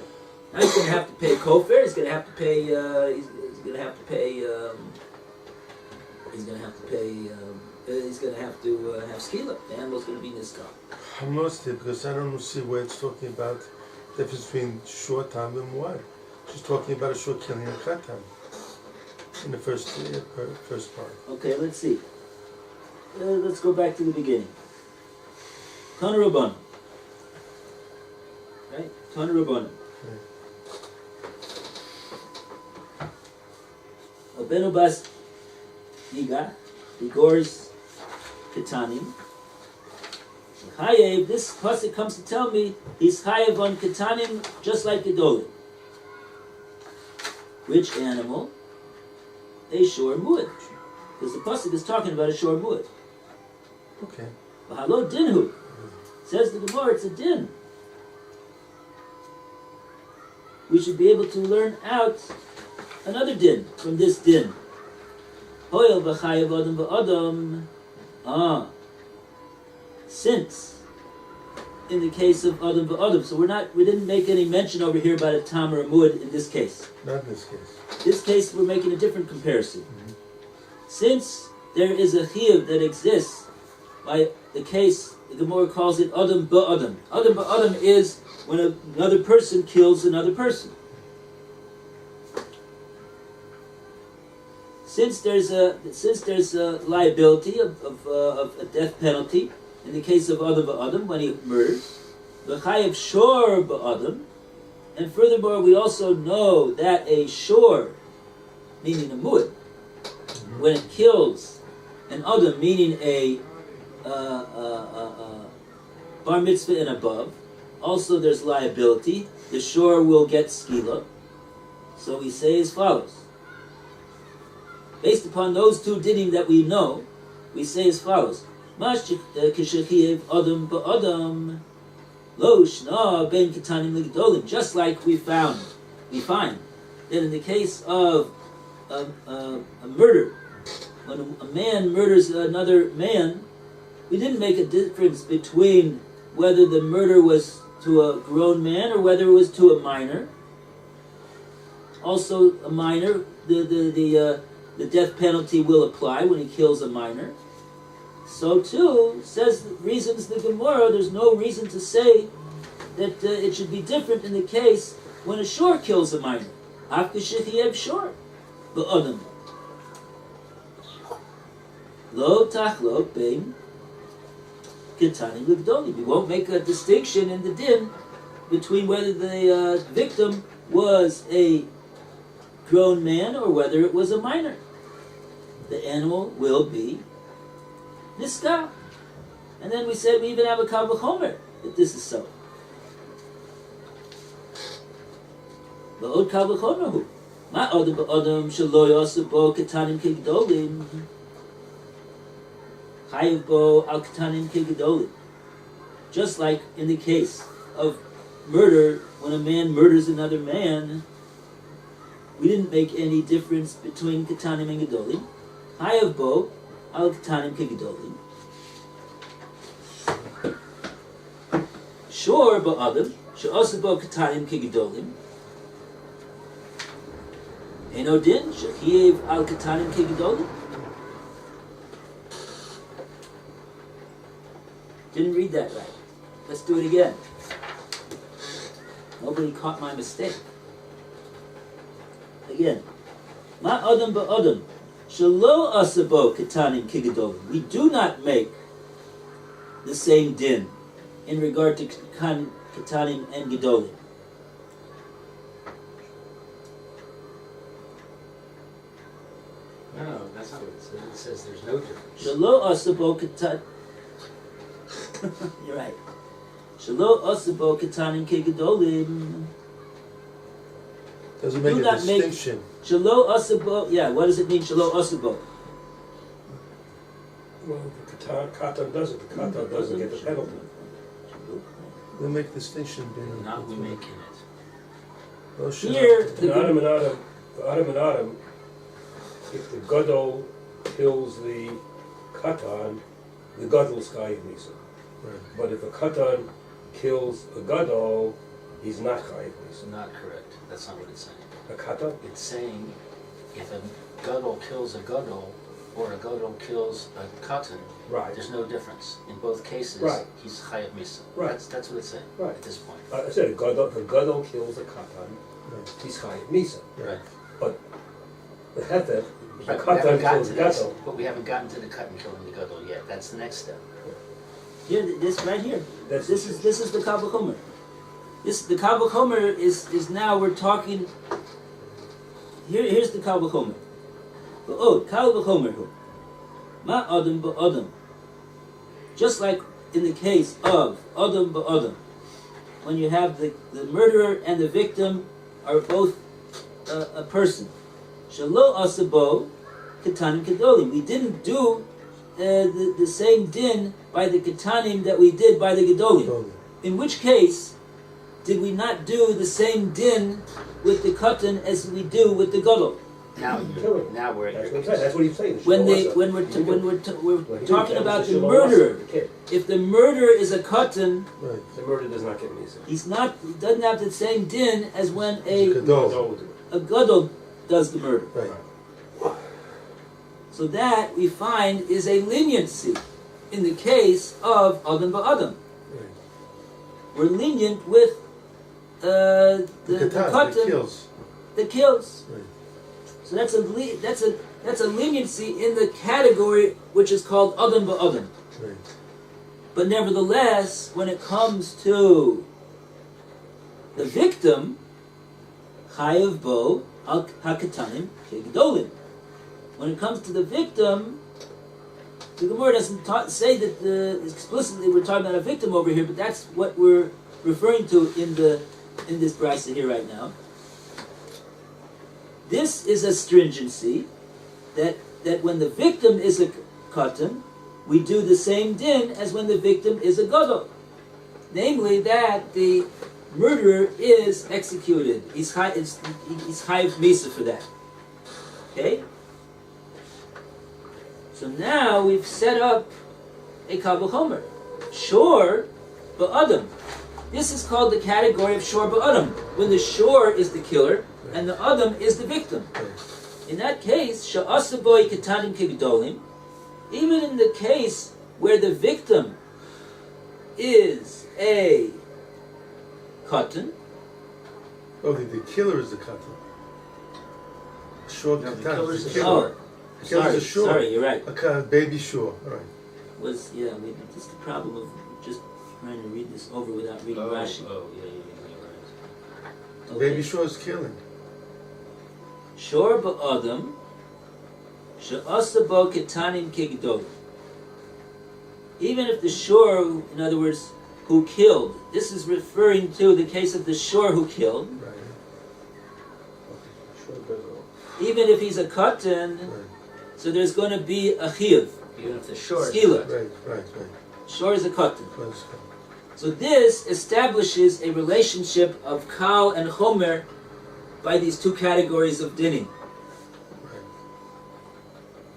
Now he's going to have to pay kofar, he's going to have to pay, he's going to have to have skila. The animal's going to be niskal. I'm lost here because I don't see where it's talking about the difference between short time and what. She's talking about a short killing and cut time in the first part. Okay, let's see. Let's go back to the beginning. Tana Rabbanan. Right? Tana Rabbanan. Abenu Bas Yiga, Igor's Ketanim. Chayev, this pasuk comes to tell me he's chayev on Ketanim just like Gedolim. Which animal? A shor muad. Because the pasuk is talking about a shor muad. Okay. V'halo dinhu. Says the Gemara, it's a din. We should be able to learn out another din from this din. Hoyel v'chayev adam v'adam. Since in the case of adam v'adam, so we didn't make any mention over here about a tam or a muad in this case. Not in this case. This case we're making a different comparison. Mm-hmm. Since there is a chiyuv that exists by the case, the Gemara calls it adam ba'adam. Adam ba'adam is when another person kills another person. Since there's a liability of a death penalty in the case of adam ba'adam when he murders, the chayev shor ba'adam, and furthermore we also know that a shor, meaning a muad, when it kills an adam, meaning a bar mitzvah and above, also there's liability. The shor will get skila. So we say as follows. Based upon those two dinim that we know, we say as follows. Adam ba'adam lo shna ben ketanim l'gedolim. Just like we find that in the case of a murder, when a man murders another man, we didn't make a difference between whether the murder was to a grown man or whether it was to a minor. Also, a minor, the death penalty will apply when he kills a minor. So too, reasons the Gemara, there's no reason to say that it should be different in the case when a shor kills a minor. After shechiev shor, ba'adam. Lo tachlo bein ketanim l'gdolim. We won't make a distinction in the din between whether the victim was a grown man or whether it was a minor. The animal will be niska. And then we said we even have a kal v'chomer that this is so. V'od kal v'chomer hu. Ma adam ba'adam shelo yosef bo ketanim k'gdolim. Chayev bo al ketanim k'gdolim. Just like in the case of murder, when a man murders another man, we didn't make any difference between ketanim and gedolim. Chayev bo al ketanim k'gedolim. Shor ba'adam she'osa bo ketanim k'gedolim. Eno din she'chiev al ketanim k'gedolim. Didn't read that right. Let's do it again. Nobody caught my mistake. Again. Ma adam ba'adam shelo asabo ketanim kigedolim. We do not make the same din in regard to ketanim and gedolim. No, that's not what it says. It says there's no difference. Shelo asabo ketanim. You're right. Shelo asabo ketanim kigedolim. Doesn't make a distinction. Shelo asabo. Yeah, what does it mean? Shelo asabo. Well, the katan doesn't. The katan doesn't get the penalty. We make distinction between Not we make in it. Oh, shit. Here, In Adam and Adam, if the Gadol kills the Katan, the Gadol's Chayiv Misa. Right. But if a Katan kills a Gadol, he's not Chayiv It's Misa. not correct. That's not what it's saying. A Katan? It's saying if a gadol kills a gadol or a gadol kills a katan, Right. there's no difference. In both cases, Right. he's chayav misa. Right. That's what it's saying Right. at this point. I said if a Gadol kills a Katan, Right. he's Chayiv Misa. Right. But the Heter, if a But we haven't Katan gotten kills to a that. Gadol, But we haven't gotten to the katan killing the gadol yet. That's the next step. here, this right here. That's This is the Kal V'chomer. The Kal V'chomer is now we're talking. Here's the Kal V'chomer. Kal V'chomer hu. Ma Adam ba'Adam. Just like in the case of Adam ba'Adam, when you have the murderer and the victim are both a person. Shalo asabo ketanim kedolim. We didn't do the same din by the ketanim that we did by the gedolim. Totally. In which case, did we not do the same din with the katan as we do with the gadol? Now we're at that's your what I'm saying. That's what he's saying. When we're talking about the murderer, if the murderer is a katan, Right. The murder does not get Misa. he doesn't have the same din as when a Gadol. gadol does the murder. Right. So that we find is a leniency in the case of Adam ba'Adam. Right. We're lenient with the Katan, katan that kills. that kills. Right. So that's a leniency in the category which is called Adam ba'Adam. Right. But nevertheless, when it comes to the victim, chayav bo al hakatanim kegedolim. When it comes to the victim, the Gemara doesn't say that explicitly we're talking about a victim over here, but that's what we're referring to in this brisa here right now. This is a stringency that when the victim is a katan, we do the same din as when the victim is a gadol. Namely, that the murderer is executed. He's chayav misa for that. Okay? So now we've set up a Kal V'chomer. Shor ba'Adam. This is called the category of Shor ba'Adam, when the Shor is the killer and the Adam is the victim. In that case, Sha'asa boy ketanim kegedolim, even in the case where the victim is a katan, Okay, the killer is the katan. Short No, the katan. killer is The the killer. sorry, a shore. sorry, you're right. A baby shore. All right. Maybe just the problem of just trying to read this over without reading Rashi. Right. Okay. Baby shore is killing. Shor ba'Adam, she'asa bo ketanim kegedolim. Even if the shor, in other words, who killed, this is referring to the case of the shor who killed. Right. Sure, Gadol. Even if he's a katan, Right. so there's going to be a chiyuv. Even if the shore is Skila. Right. Shor is a katan. Right. So this establishes a relationship of kal and chomer by these two categories of dinim. Right.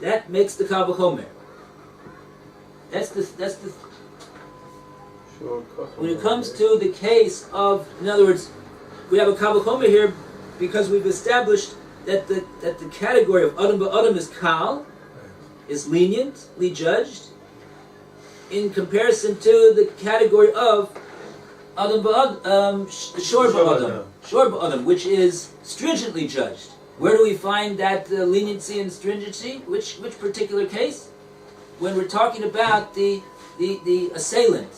That makes the kal v'chomer. That's the Sure, when it comes to the case of, in other words, we have a kal v'chomer here because we've established that the category of Adam ba'Adam is kal, is leniently judged, in comparison to the category of Adam ba'Adam, Shor ba'Adam, which is stringently judged. Where do we find that leniency and stringency? Which particular case? When we're talking about the assailant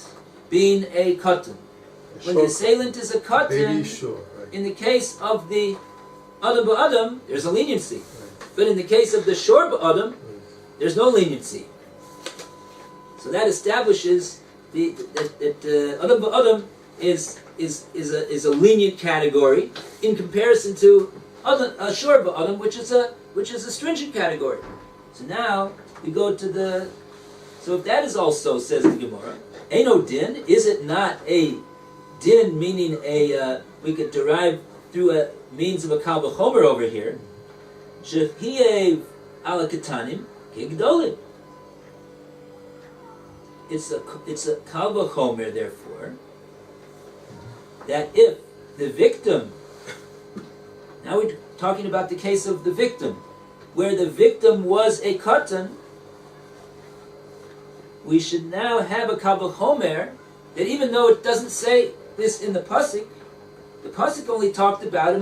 being a katan. When the assailant is a Baby katan, shore. Right. in the case of the Adam ba'Adam, there's a leniency. Right. But in the case of the Shor ba'Adam, there's no leniency. So that establishes that Adam ba'Adam is a lenient category in comparison to Shor ba'Adam, which is a stringent category. So now we go to the. So if that is also, says the Gemara, Eino din, is it not a din meaning we could derive through a means of a kal v'chomer over here. Shehiev ala ketanim kigdolim. It's a kal v'chomer, therefore, that if the victim, now we're talking about the case of the victim, where the victim was a katan, we should now have a kal v'chomer that even though it doesn't say this in the pasuk only talked about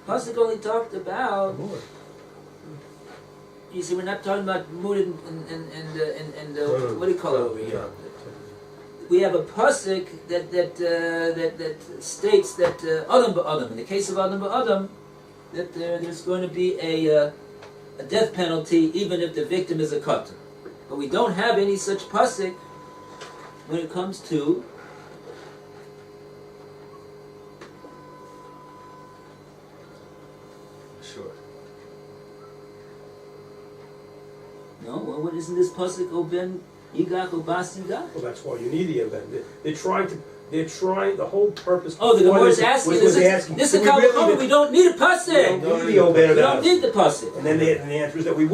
pasuk only talked about. You see, we're not talking about mood and what do you call it over here? We have a pasuk that states that adam ba'adam. In the case of adam ba'adam, that there's going to be a death penalty even if the victim is a katan. But we don't have any such pasuk when it comes to Sure. no. Well, what isn't this pasuk? O ben yigach o bas yigach. Well, that's why you need the event. They're trying, the whole purpose. Oh, the Gemara is asking. This is kal v'chomer. We don't need a pasuk. We We don't need the pasuk. And then the answer is that we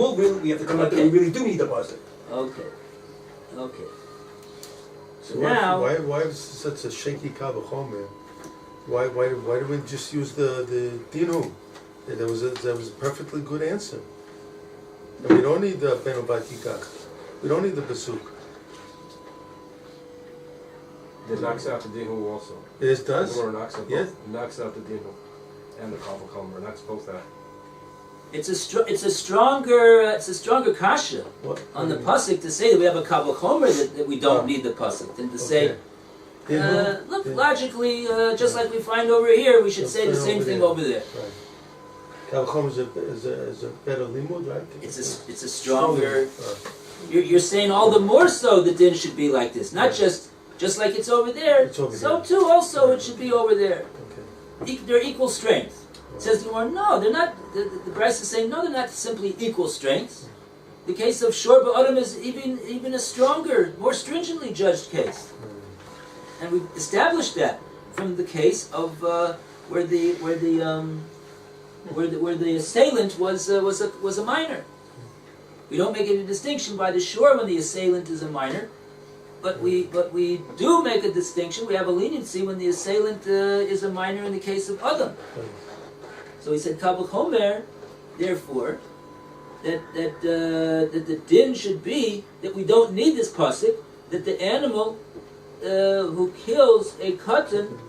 have to come up that we really do need the pasuk. Okay. Okay. So Now- why is such a shaky kal v'chomer? Why do we just use the dinu? That was a perfectly good answer. And we don't need the ben ubat yikach. We don't need the pasuk. It knocks out the dinu also. It does. The knocks out Yes. knocks out the dinu and the kal v'chomer. Knocks both out. It's a stronger kasha What? on the pasuk to say that we have a kal v'chomer that we don't need the pasuk than to say. Dinu? Look, Yeah. logically, just like we find over here, we should say the same thing over there. Right. Kal v'chomer is a better limud, right? It's a stronger. You're saying all the more so the din should be like this, not just like it's over there. It's over so there. too also it should be over there. Okay. They're equal strength. Says the Gemara, no, they're not. The Bryce is saying no, they're not simply equal strengths. The case of shor ba'adam is even a stronger, more stringently judged case, and we established that from the case of where the assailant was a minor. We don't make any distinction by the shore when the assailant is a minor, but we do make a distinction. We have a leniency when the assailant is a minor in the case of Adam. So he said kal v'chomer, therefore, that the din should be that we don't need this pasuk, that the animal who kills a katan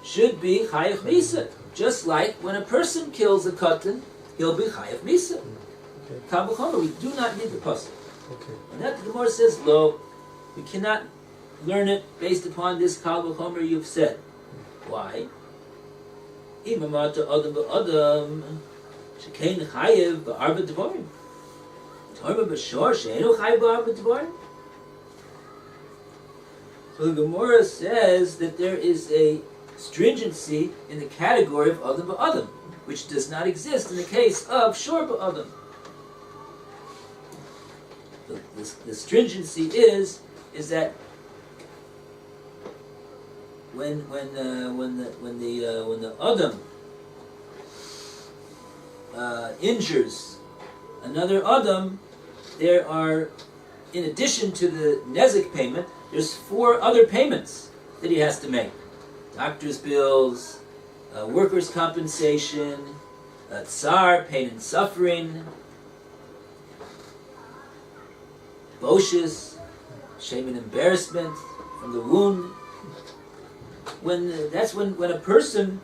should be chayav misa. Just like when a person kills a katan, he'll be chayav misa. Kal v'chomer, we do not need the pasuk. Okay. And that the Gemara says, lo, we cannot learn it based upon this kal v'chomer you've said. Why? Imamata adam b'adam shekein chayev b'arba dvarim. Torah b'shor she'enu chayev b'arba dvarim. So the Gemara says that there is a stringency in the category of adam b'adam, which does not exist in the case of shor b'adam. The stringency is that when the Adam injures another Adam, there are, in addition to the Nezik payment, there's 4 other payments that he has to make: doctor's bills, workers' compensation, tsar, pain and suffering, boshes, shame and embarrassment from the wound. When a person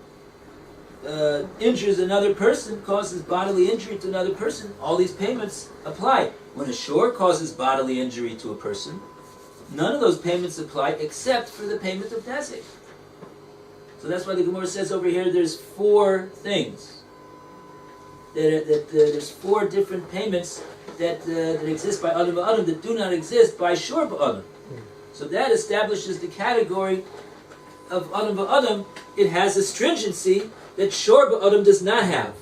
injures another person, causes bodily injury to another person, all these payments apply. When a shor causes bodily injury to a person, none of those payments apply except for the payment of nezik. So that's why the Gemara says over here there's 4 things. There's 4 different payments that exist by Adam Ba'Adam that do not exist by Shor Ba'Adam. So that establishes the category of Adam Ba'Adam. It has a stringency that Shor Ba'Adam does not have.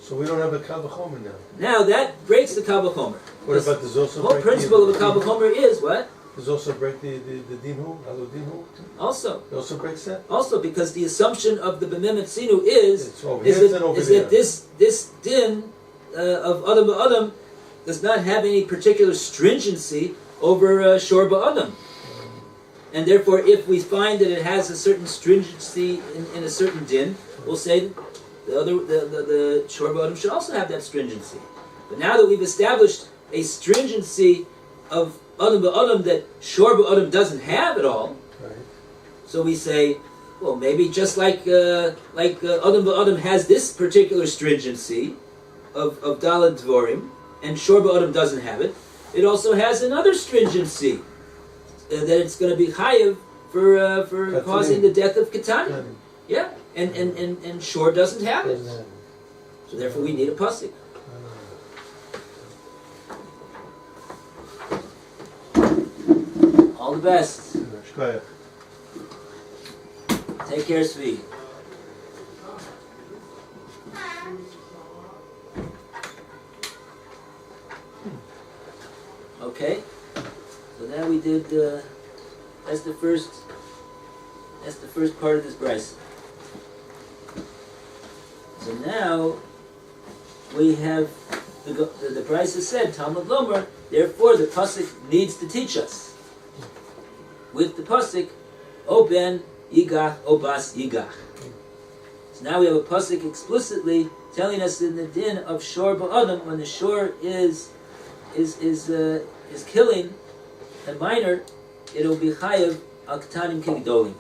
So we don't have a kal v'chomer now. Now that breaks the Kal V'chomer. What about there's also The whole principle of a Kal V'chomer is what? Does also break the dinhu, halo dinhu? Also, It also breaks that? also because the assumption of the b'mem tzinu is It's over here and over there. that this din of adam ba'adam does not have any particular stringency over shor ba'adam. And therefore, if we find that it has a certain stringency in a certain din, we'll say the shor ba'adam should also have that stringency. But now that we've established a stringency of adam ba'adam that shor ba'adam doesn't have at all, Right. so we say, well, maybe just like adam ba'adam has this particular stringency of dalad dvorim, and shor ba'adam doesn't have it, it also has another stringency that it's going to be chayiv for Katanim. causing the death of Katanim. Katanim. Yeah, and shor doesn't have it. Doesn't have it. So therefore we need a pasuk. All the best. Shkoyach. Take care, Svi. Okay. So now we did. That's the first part of this brisa. So now we have the brisa said Talmud Lomer. Therefore, the pasuk needs to teach us. With the pasuk, O ben yigach, O bas yigach. So now we have a pasuk explicitly telling us in the din of shor ba'adam, when the shor is killing a minor, it'll be chayav al ketanim kigdolim.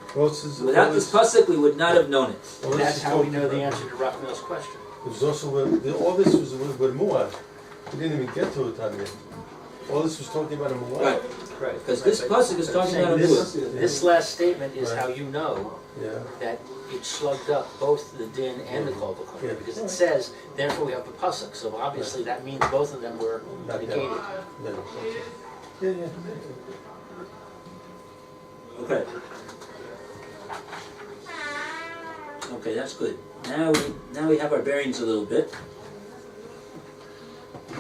Without this pasuk, we would not have known it. That's how we know the answer to Raphael's question. It was also all this was with Muad. We didn't even get to it on yet. All this was talking about a Muad. Right. Right. Because this pasuk is talking about a this, muad. this last statement is Right. how you know Yeah. that it slugged up both the din and the kol v'kol, Yeah. because it says, therefore we have the pasuk. So obviously that means both of them were Not negated. Yeah. Yeah. Yeah. Okay. Okay, that's good. Now we have our bearings a little bit.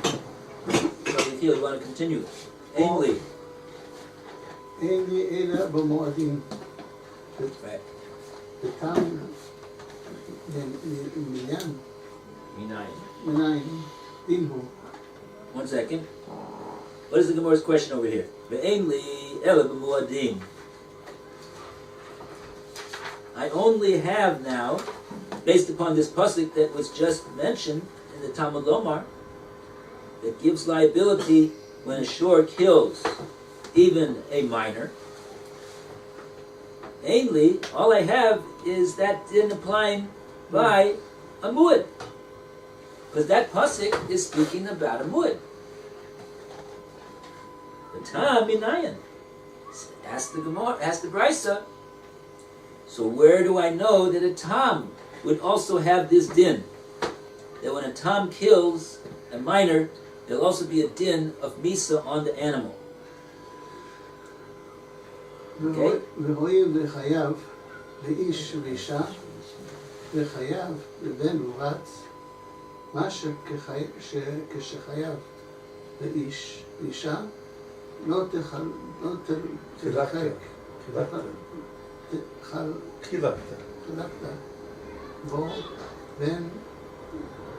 So we feel you want to continue. Ainley. אין לי אלא במועדים. Right. ותם מניין, מניין, דין הוא. 1 second. What is the Gemara's question over here? Ve'einli ela b'muadim. I only have now, based upon this pasuk that was just mentioned in the Talmud Lomar, that gives liability when a shor kills even a minor. Mainly, all I have is that din applying by a muad. Because that pasuk is speaking about a muad. The tam minayan. Ask the Gemara, ask the Brisa. So where do I know that a tam would also have this din? That when a tam kills a minor, there'll also be a din of misa on the animal. ורואים לחייו לאיש ואישה, לחייו לבן ובת, מה כשחייו לאיש ואישה, לא תרחק, חילקת בו בין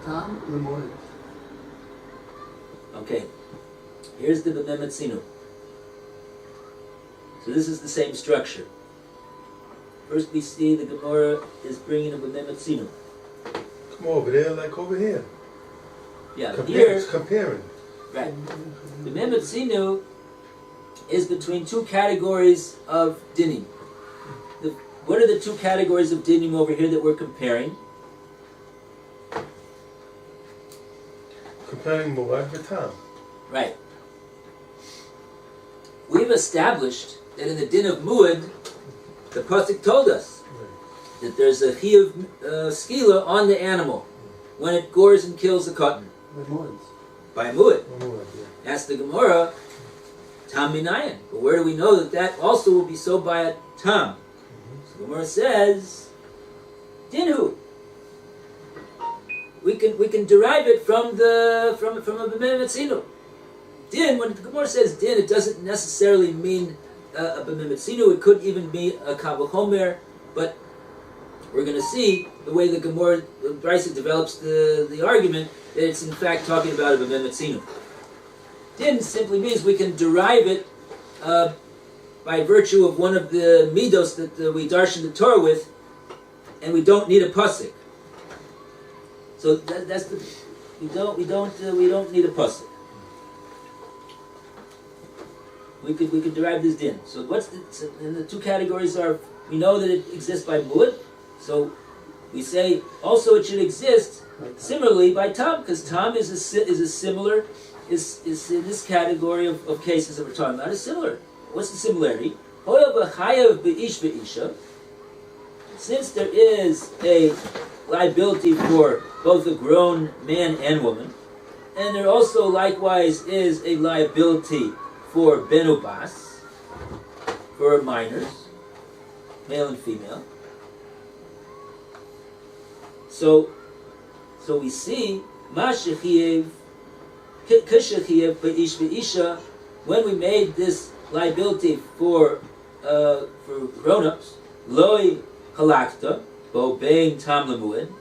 תם למועד. Okay, here's the B'mem Tzinu. So this is the same structure. First we see the Gemara is bringing a B'mem Tzinu. Come over there, like over here. Yeah, It's here, comparing. right. B'mem Tzinu is between two categories of dinim. What are the two categories of dinim over here that we're comparing? Comparing Muad V'Tam. Right. We've established that in the din of Muad, the pasuk told us that there's a chiyuv skila on the animal when it gores and kills the cotton במועד. by Muad. Muad, yeah. Ask the Gemara, tam minayan. But where do we know that that also will be so by a tam? So the Gemara says, dinhu. We can derive it from a b'mem etzinu. din, when the Gemara says din, it doesn't necessarily mean a b'mimetzinu. It could even be a kavachomer, but we're going to see the way the Gemara, the Brisa develops the argument that it's in fact talking about a b'mimetzinu. Din simply means we can derive it by virtue of one of the midos that we darshan the Torah with, and we don't need a pasuk. So that's the we don't need a pasuk. We could derive this din. So and the two categories are, we know that it exists by mud, so we say also it should exist similarly by tam, because tam is a similar is in this category of cases that we're talking about is similar. What's the similarity? Since there is a liability for both a grown man and woman, and there also likewise is a liability for benubas, for minors, male and female. So we see mashachiev kishachiev beish beisha, when we made this liability for grown-ups, loi halakta bo bein tam lemued.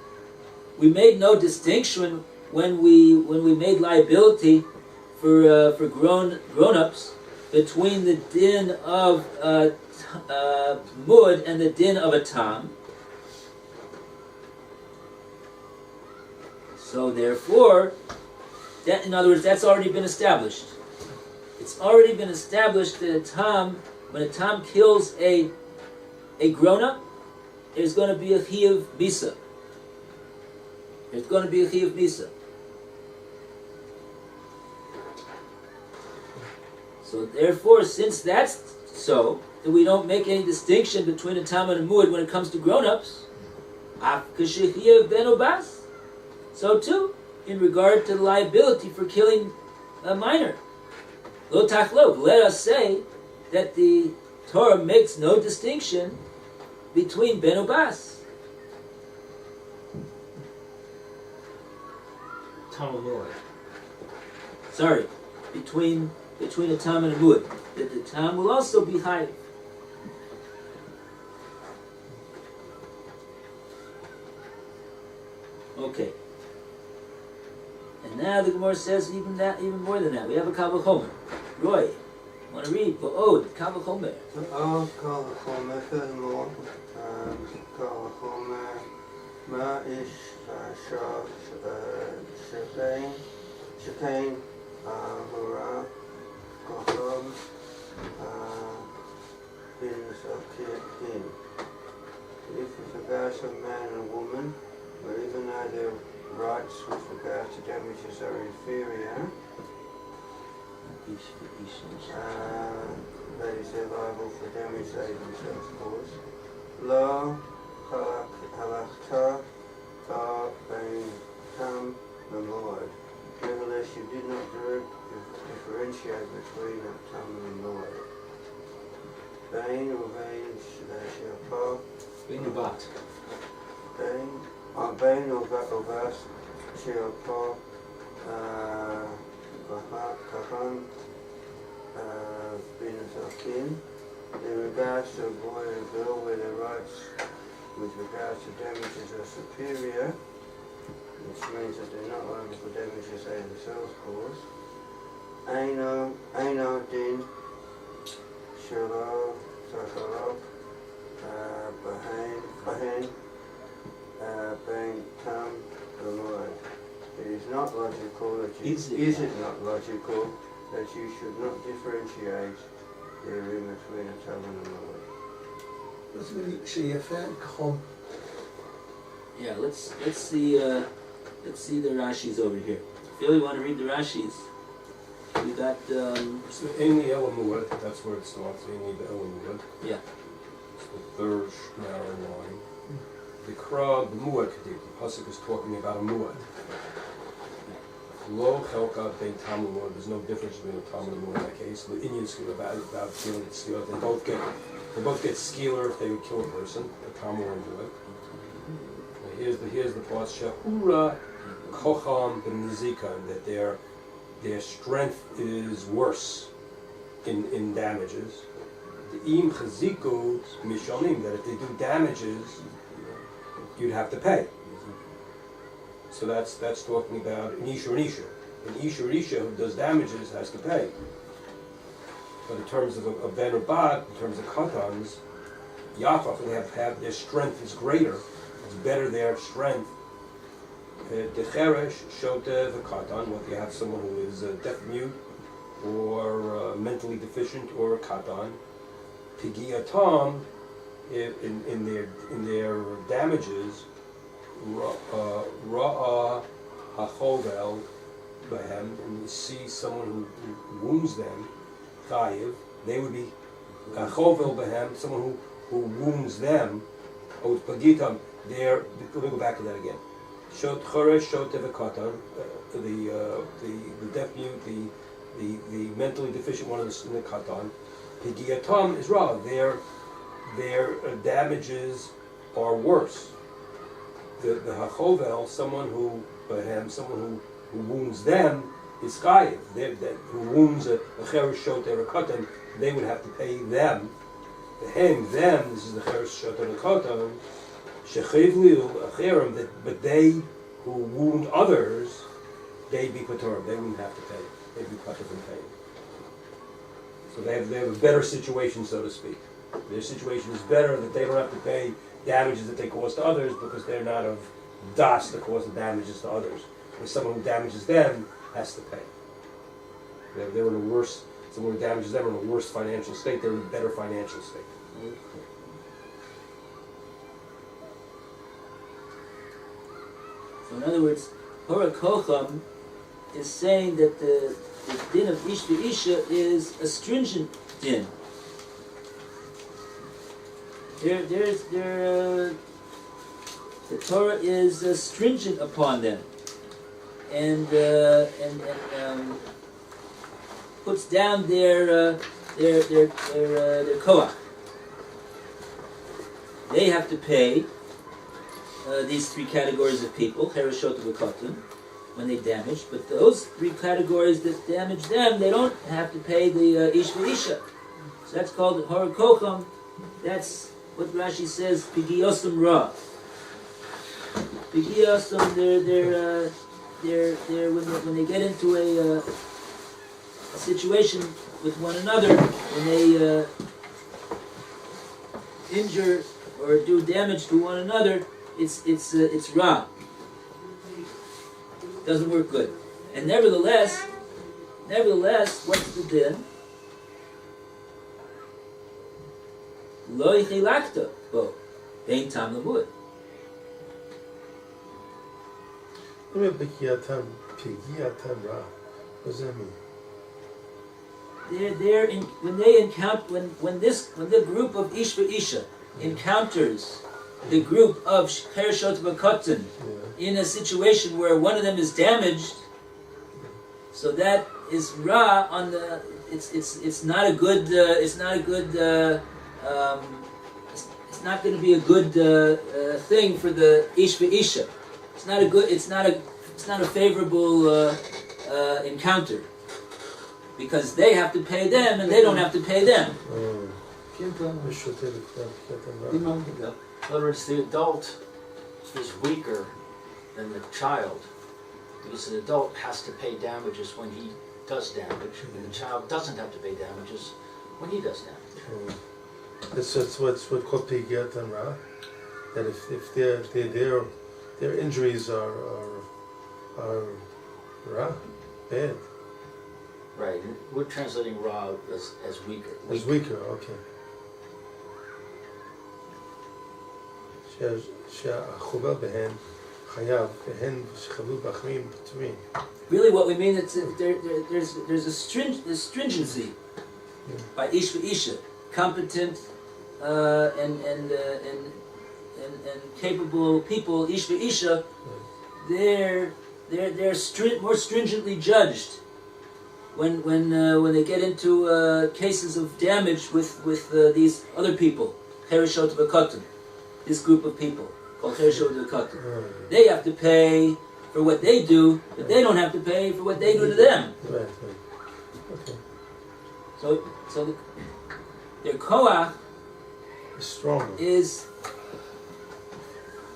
We made no distinction when we made liability for grown-ups between the din of mud and the din of a tam. So therefore, that, in other words, that's already been established. It's already been established that when a tam kills a grown-up, there's going to be a chiyuv misa. There's going to be a chiyuv misa. So therefore, since that's so, that we don't make any distinction between a tam and a muad when it comes to grown-ups, so too, in regard to the liability for killing a minor. Lo tachlok, let us say that the Torah makes no distinction between ben ubas. Tam Lord. Sorry, between a tam and a muad. That the tam will also be high. Okay. And now the Gemara says even more than that. We have a Kal V'chomer. Roy, want to read? Bo'od, Kal V'chomer. Kal V'chomer, furthermore, Kal V'chomer, Ma'ish, Shekain, Hurrah, Kochom, Bin Sakin. If with regards to a man and a woman, but even though their rights with regard to damages are inferior, that is, they're liable for damage they themselves cause. Lo halachta ba bein tam l'moed. Nevertheless, you did not differentiate between a tam and l'moed. Bein Reuven she'apah. Bein ubat. Bein Ubas she'apah Kahan bin Sakin. In regards to a boy and a girl where their rights with regards to damages are superior, which means that they're not liable for damages they themselves cause. Eino din shelo tachalok bahen ben tam l'moed. It is not logical that you is it not logical that you should not differentiate therein between a tam and a moed. What's really sheyafeh kachom? Yeah, let's see the Rashis over here. Phil, you want to read the Rashis? We got So in the Elamud, that's where it starts. In the Elamud. yeah. It's the third narrow line. The Krah, the Muad Kadik, the pasuk is talking about a Muad. Lo Chelka Ben Tam Muad. There's no difference between a Tam and a Muad in that case. The Indians about killing the skeeler. They both get skeeler if they would kill a person. A Tam or a Muad. Here's the part Shehura Kocham Ben Nizikan, that their strength is worse in damages. The im chaziku mishalim, that if they do damages, you'd have to pay. So that's talking about an isha or an isha. An isha or isha who does damages has to pay. But in terms of a ben or bat, in terms of katans, yafach, they have their strength is greater. It's better their strength. The cheresh shote v'katan, whether you have someone who is deaf mute or mentally deficient or a katan, pigiatam in their damages, ra'a hachovel behem, and you see someone who wounds them, chayiv, they would be chovel behem, someone who wounds them, or pagitam. Let me go back to that again. Shot choresh shot evakatan, the deaf mute, the mentally deficient one in the katan. Pigiatam is raw. Their damages are worse. The hachovel, someone who wounds them, is chayiv. Who wounds a cheresh shot evakatan, they would have to pay them. Them. This is the cheresh shot evakatan. But they who wound others, they'd be patur. They wouldn't have to pay. They'd be patur from paying. So they have a better situation, so to speak. Their situation is better that they don't have to pay damages that they cause to others because they're not of das that cause the damages to others. Where someone who damages them has to pay. They're in a worse. Someone who damages them are in a worse financial state. They're in a better financial state. So in other words, Hora Kocham is saying that the din of Ish V'Isha is a stringent din. The Torah is stringent upon them, and puts down their koach. They have to pay these three categories of people, Hereshot V'Katan, when they damage, but those three categories that damage them, they don't have to pay the Ish V'Isha. So that's called Hora Kocham. That's what Rashi says, Pigiyosam Ra. Pigiyosam, they're when they get into a situation with one another, when they injure or do damage to one another, it's ra. Doesn't work good. And nevertheless, what's the din? Lo yichilakta bo bein tam lamud. Pigiatam ra. What does that mean? When the group of Ish V'Isha encounters the group of Hereshot V'Katan in a situation where one of them is damaged, so that is ra on the. It's not a good. It's not going to be a good thing for the Ish V'Isha. It's not a good. It's not a favorable encounter, because they have to pay them and they don't have to pay them. In other words, the adult is weaker than the child, because the adult has to pay damages when he does damage, and the child doesn't have to pay damages when he does damage. That's what's called Pigiatam ra. That if their injuries are ra, bad. Right, we're translating ra as weaker. As weaker, okay. Really, what we mean is there's a stringency by Ish V'Isha, competent and capable people. Ish V'Isha, they're more stringently judged when they get into cases of damage with these other people, Hereshot V'Katan. This group of people called Hereshot V'Katan. They have to pay for what they do, but they don't have to pay for what they do to them. Right. Okay. So their koach It's stronger. is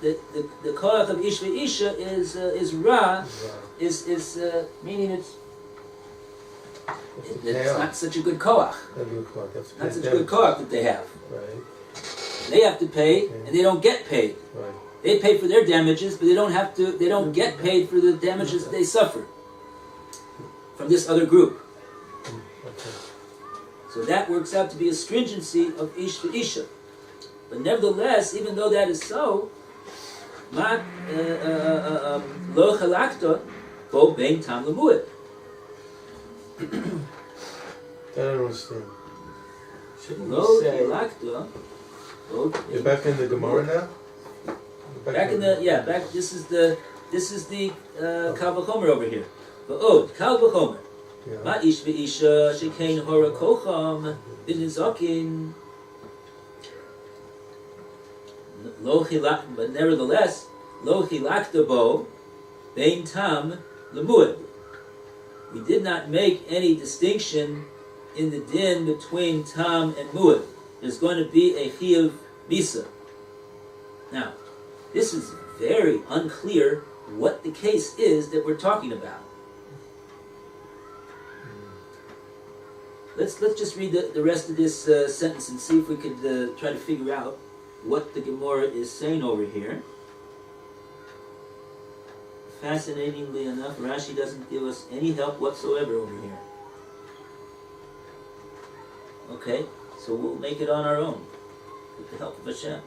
the koach of ish ve'isha is ra, is meaning it's not such a good koach. Not such a good koach that they have. Right. They have to pay, and they don't get paid. Right. They pay for their damages, but they don't have to. They don't get paid for the damages that they suffer from this other group. Okay. So that works out to be a stringency of ish ve'isha. But nevertheless, even though that is so, lo chalakta bo bein tam lemuad. I don't understand. Shouldn't Lo we say, chalakta bo You're back in the Gemara now? back in the this is the kal v'chomer over here. V'od kal v'chomer. Ma Yeah. ish ve'isha shekein hora kocham v'nizakin. Lo chilak, but nevertheless, lo chilakta bo bein tam lemuad. We did not make any distinction in the din between tam and muad. There's going to be a chiyuv misa. Now, this is very unclear what the case is that we're talking about. Let's just read the rest of this sentence and see if we could try to figure out what the Gemara is saying over here. Fascinatingly enough, Rashi doesn't give us any help whatsoever over here. Okay, so we'll make it on our own with the help of Hashem.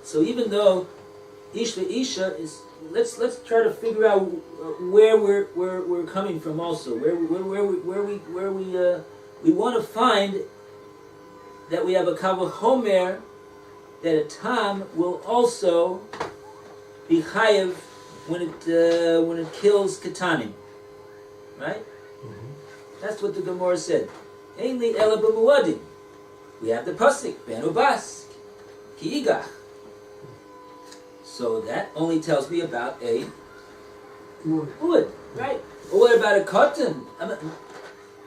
So even though ish ve'isha is, let's try to figure out where we're coming from also. Where we want to find that we have a kal v'chomer that a tam will also be chayev when it kills katanim, right? That's what the Gemara said. Ainli ela b'muadim. We have the pasuk ben ubas ki igach. So that only tells me about a wood, right? Well, what about a cotton?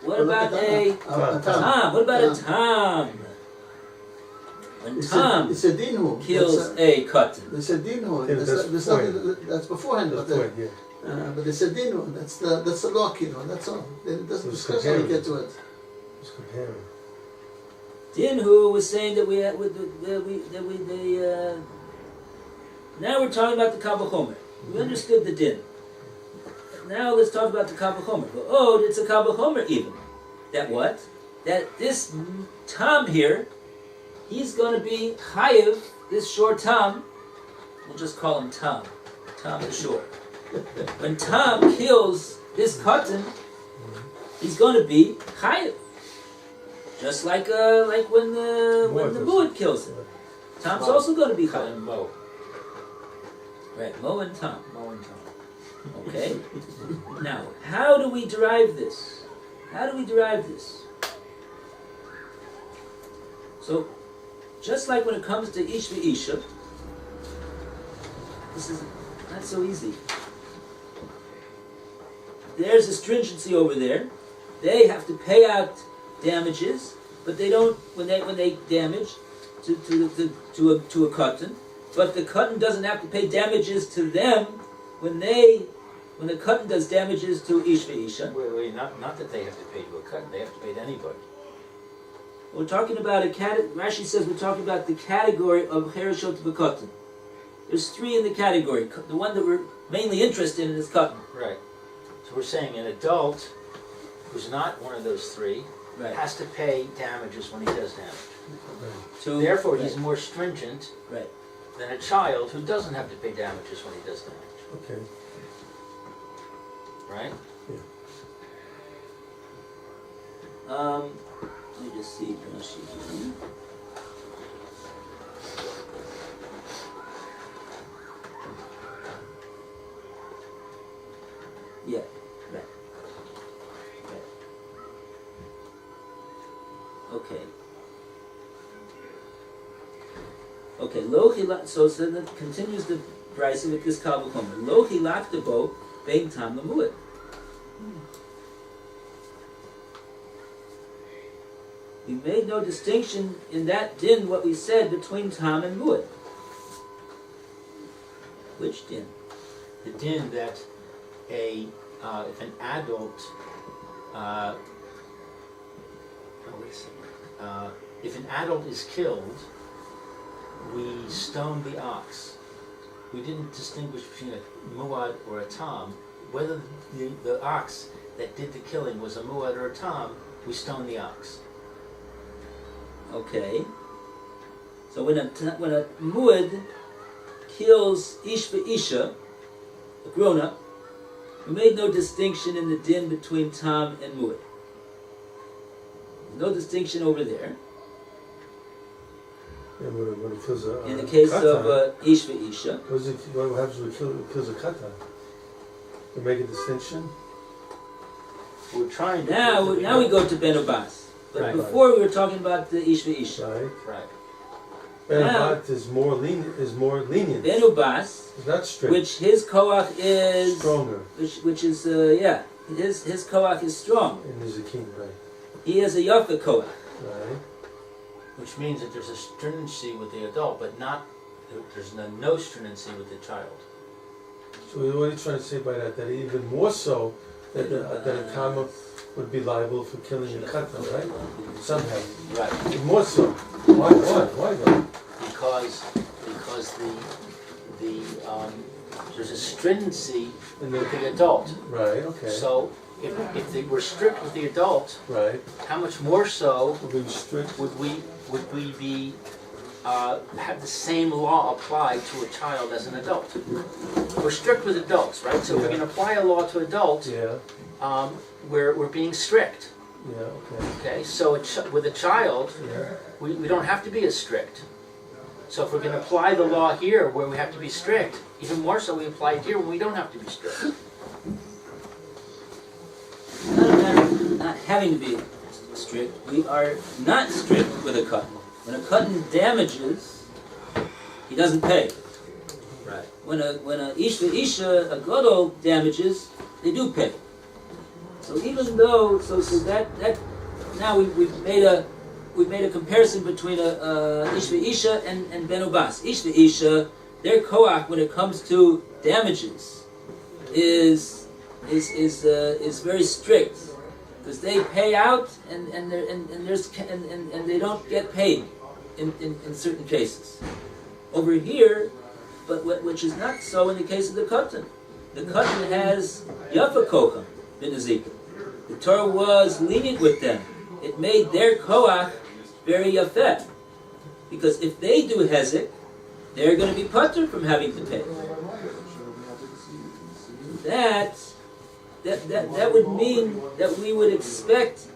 What about a tam? What about a tam? When tam It's a dinu. kills a cotton. It's a dinu. Yeah, That's beforehand. That's But right, yeah. but it's a dinu. That's the lock, That's all. It doesn't Just discuss how you comparing. get to it. Just comparing. Dinhu was saying that now we're talking about the kal v'chomer. We understood the din. Now let's talk about the kal v'chomer. Oh, it's a kal v'chomer even. That what? That this tam here, he's going to be chayiv, this short tam. We'll just call him tam. Tam the short. When tam kills this cotton, he's going to be chayiv. Just like when the muad kills it. Tam's also going to be chayiv. and Mo? Right, Mo and Tam. Mo and Tom. Okay? Now, how do we derive this? How do we derive this? So, just like when it comes to ish ve'isha, this is not so easy. There's a stringency over there. They have to pay out damages, but they don't when they damage to a cotton. But the cotton doesn't have to pay damages to them when the cotton does damages to ish ve'isha. Wait, not that they have to pay to a cut, they have to pay to anybody. We're talking about Rashi says we're talking about the category of chereshot v'cotton. There's three in the category. The one that we're mainly interested in is cotton. Right. So we're saying an adult who's not one of those three Right. has to pay damages when he does damage. To, Therefore, right. he's more stringent Right. than a child who doesn't have to pay damages when he does damage. Okay. Right? Let me just see Rashi here. Yeah, right. Okay, lo chilak. So then it continues the brisa with this kal v'chomer. Lo chilaktabo bein tam l'muad. We made no distinction in that din, what we said, between tam and muad. Which din? The din that if an adult, if an adult is killed, we stone the ox. We didn't distinguish between a muad or a tam. Whether the ox that did the killing was a muad or a tam, we stone the ox. Okay. So when a muad kills ish v'isha, a grown-up, we made no distinction in the din between tam and muad. No distinction over there. Yeah, when he kills a In the case katan, of ish v'isha, what happens when he kills a katan? We make a distinction? We're trying to... now we go to ben ubas. But Right. before we were talking about the ish v'isha. Right. Right. Ben is more lenient. Ben ubas, It's not strict. which his koach is Stronger. which is his koach is strong. And he's a king, right? He has a yafa koach. Right. Which means that there's a stringency with the adult, but there's no stringency with the child. So what are you trying to say by that? That even more so that a tama would be liable for killing a katan, right? Somehow. Right. Even more so. Why though? Because there's a stringency In with the adult. Right, okay. So if they were strict with the adult, Right. how much more so Would be strict. would we be have the same law applied to a child as an adult? We're strict with adults, right? So if we Yeah. can apply a law to adults, Yeah. we're being strict. Yeah, okay. Okay, so with a child, Yeah. we don't have to be as strict. So if we're going to apply the law here where we have to be strict, even more so we apply it here when we don't have to be strict. Not a matter of not having to be strict. We are not strict with a katan. When a katan damages, he doesn't pay. Right. When a ish v'isha, a gadol damages, they do pay. So even though that now we've made a comparison between a ish v'isha and ben ubas. Ish v'isha, their koach when it comes to damages is very strict because they pay out and they don't get paid in certain cases. Over here, but which is not so in the case of the katan. The katan has yafa kocham bin azikim. The Torah was lenient with them. It made their koach very yafet. Because if they do hezek, they're going to be patur from having to pay. That would mean that we would expect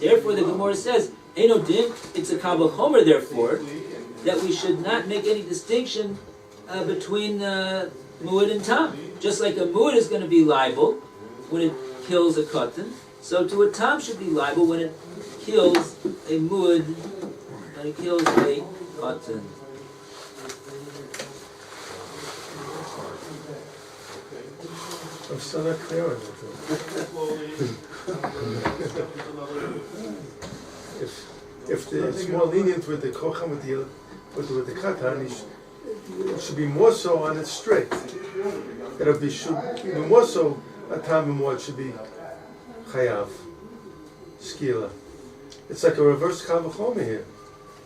therefore the Gemara says, Eino din, it's a kabel chomer, therefore, that we should not make any distinction between muad and tam. Just like a muad is going to be liable when it kills a katan, so to a tam should be liable when it kills a muad, when it kills a katan. I'm still not clear on it. If it's more lenient with the kocham with the katan, it should be more so on its strict. Should be more so a tam and what should be chayav, skila. It's like a reverse kal v'chomer here.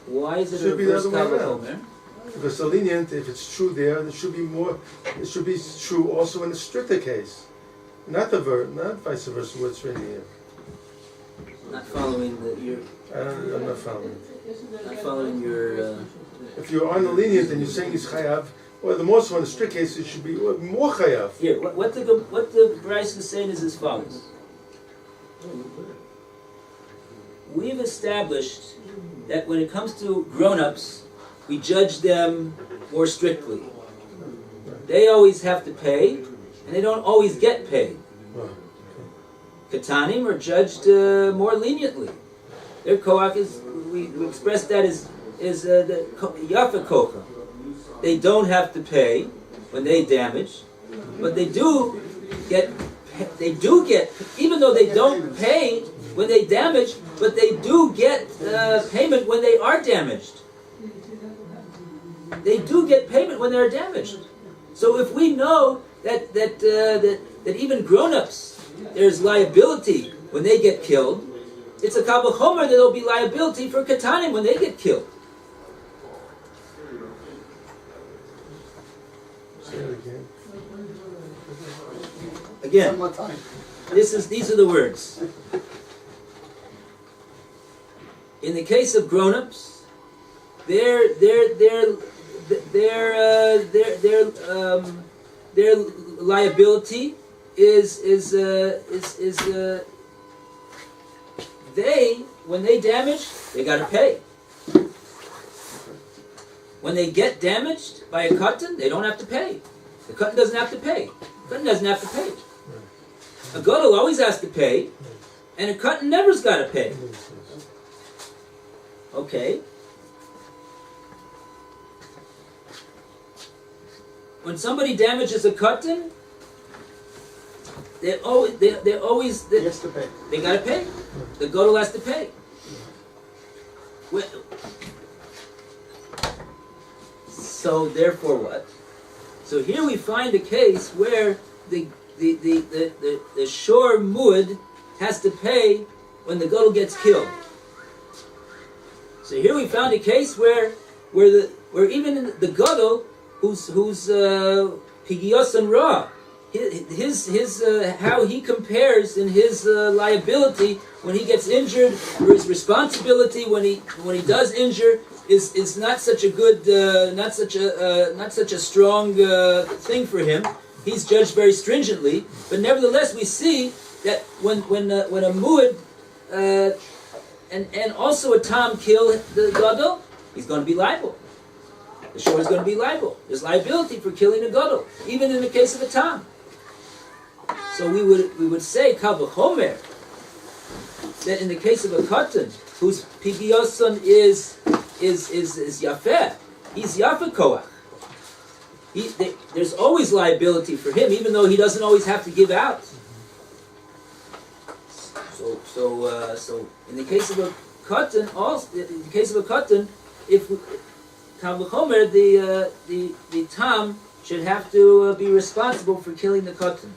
Why is it Should a be the reverse other way kal around. v'chomer? Because the lenient, if it's true there, it should be more. It should be true also in a stricter case, not vice versa. What's written here? Not following your. I'm not following. Not following your. If you're on the lenient and you're saying it's chayav, or the more so in the strict case, it should be more chayav. Here, what the Bryce is saying is as follows. We've established that when it comes to grown-ups, we judge them more strictly. They always have to pay, and they don't always get paid. Katanim are judged more leniently. Their koach is, we express that as the yafa kocha. They don't have to pay when they damage, but they do get, even though they don't pay when they damage, but they do get payment when they are damaged. They do get payment when they're damaged. So if we know that even grown-ups, there's liability when they get killed, it's a kal v'chomer that there'll be liability for katanim when they get killed. Say it again. Again, One more time. these are the words. In the case of grown-ups, their liability is they, when they damage, they got to pay. When they get damaged by a katan, they don't have to pay. The katan doesn't have to pay. The katan doesn't have to pay. A gadol always has to pay, and a katan never's got to pay. Okay. When somebody damages a katan, they're always He has to pay. they gotta pay. The gadol has to pay. So therefore, what? So here we find a case where the shor mud has to pay when the gadol gets killed. So here we found a case where even the gadol who's pigiyos and ra, his how he compares in his liability when he gets injured, or his responsibility when he does injure is not such a good not such a strong thing for him. He's judged very stringently, but nevertheless we see that when a muad and also a tam kill the gadol, he's going to be liable. The shor is going to be liable. There's liability for killing a gadol, even in the case of a tam. So we would say kal v'chomer that in the case of a katan whose pigioson is yafeh, he's yafeh koach. There's always liability for him, even though he doesn't always have to give out. So in the case of a katan, if kal v'chomer, the tam should have to be responsible for killing the katan.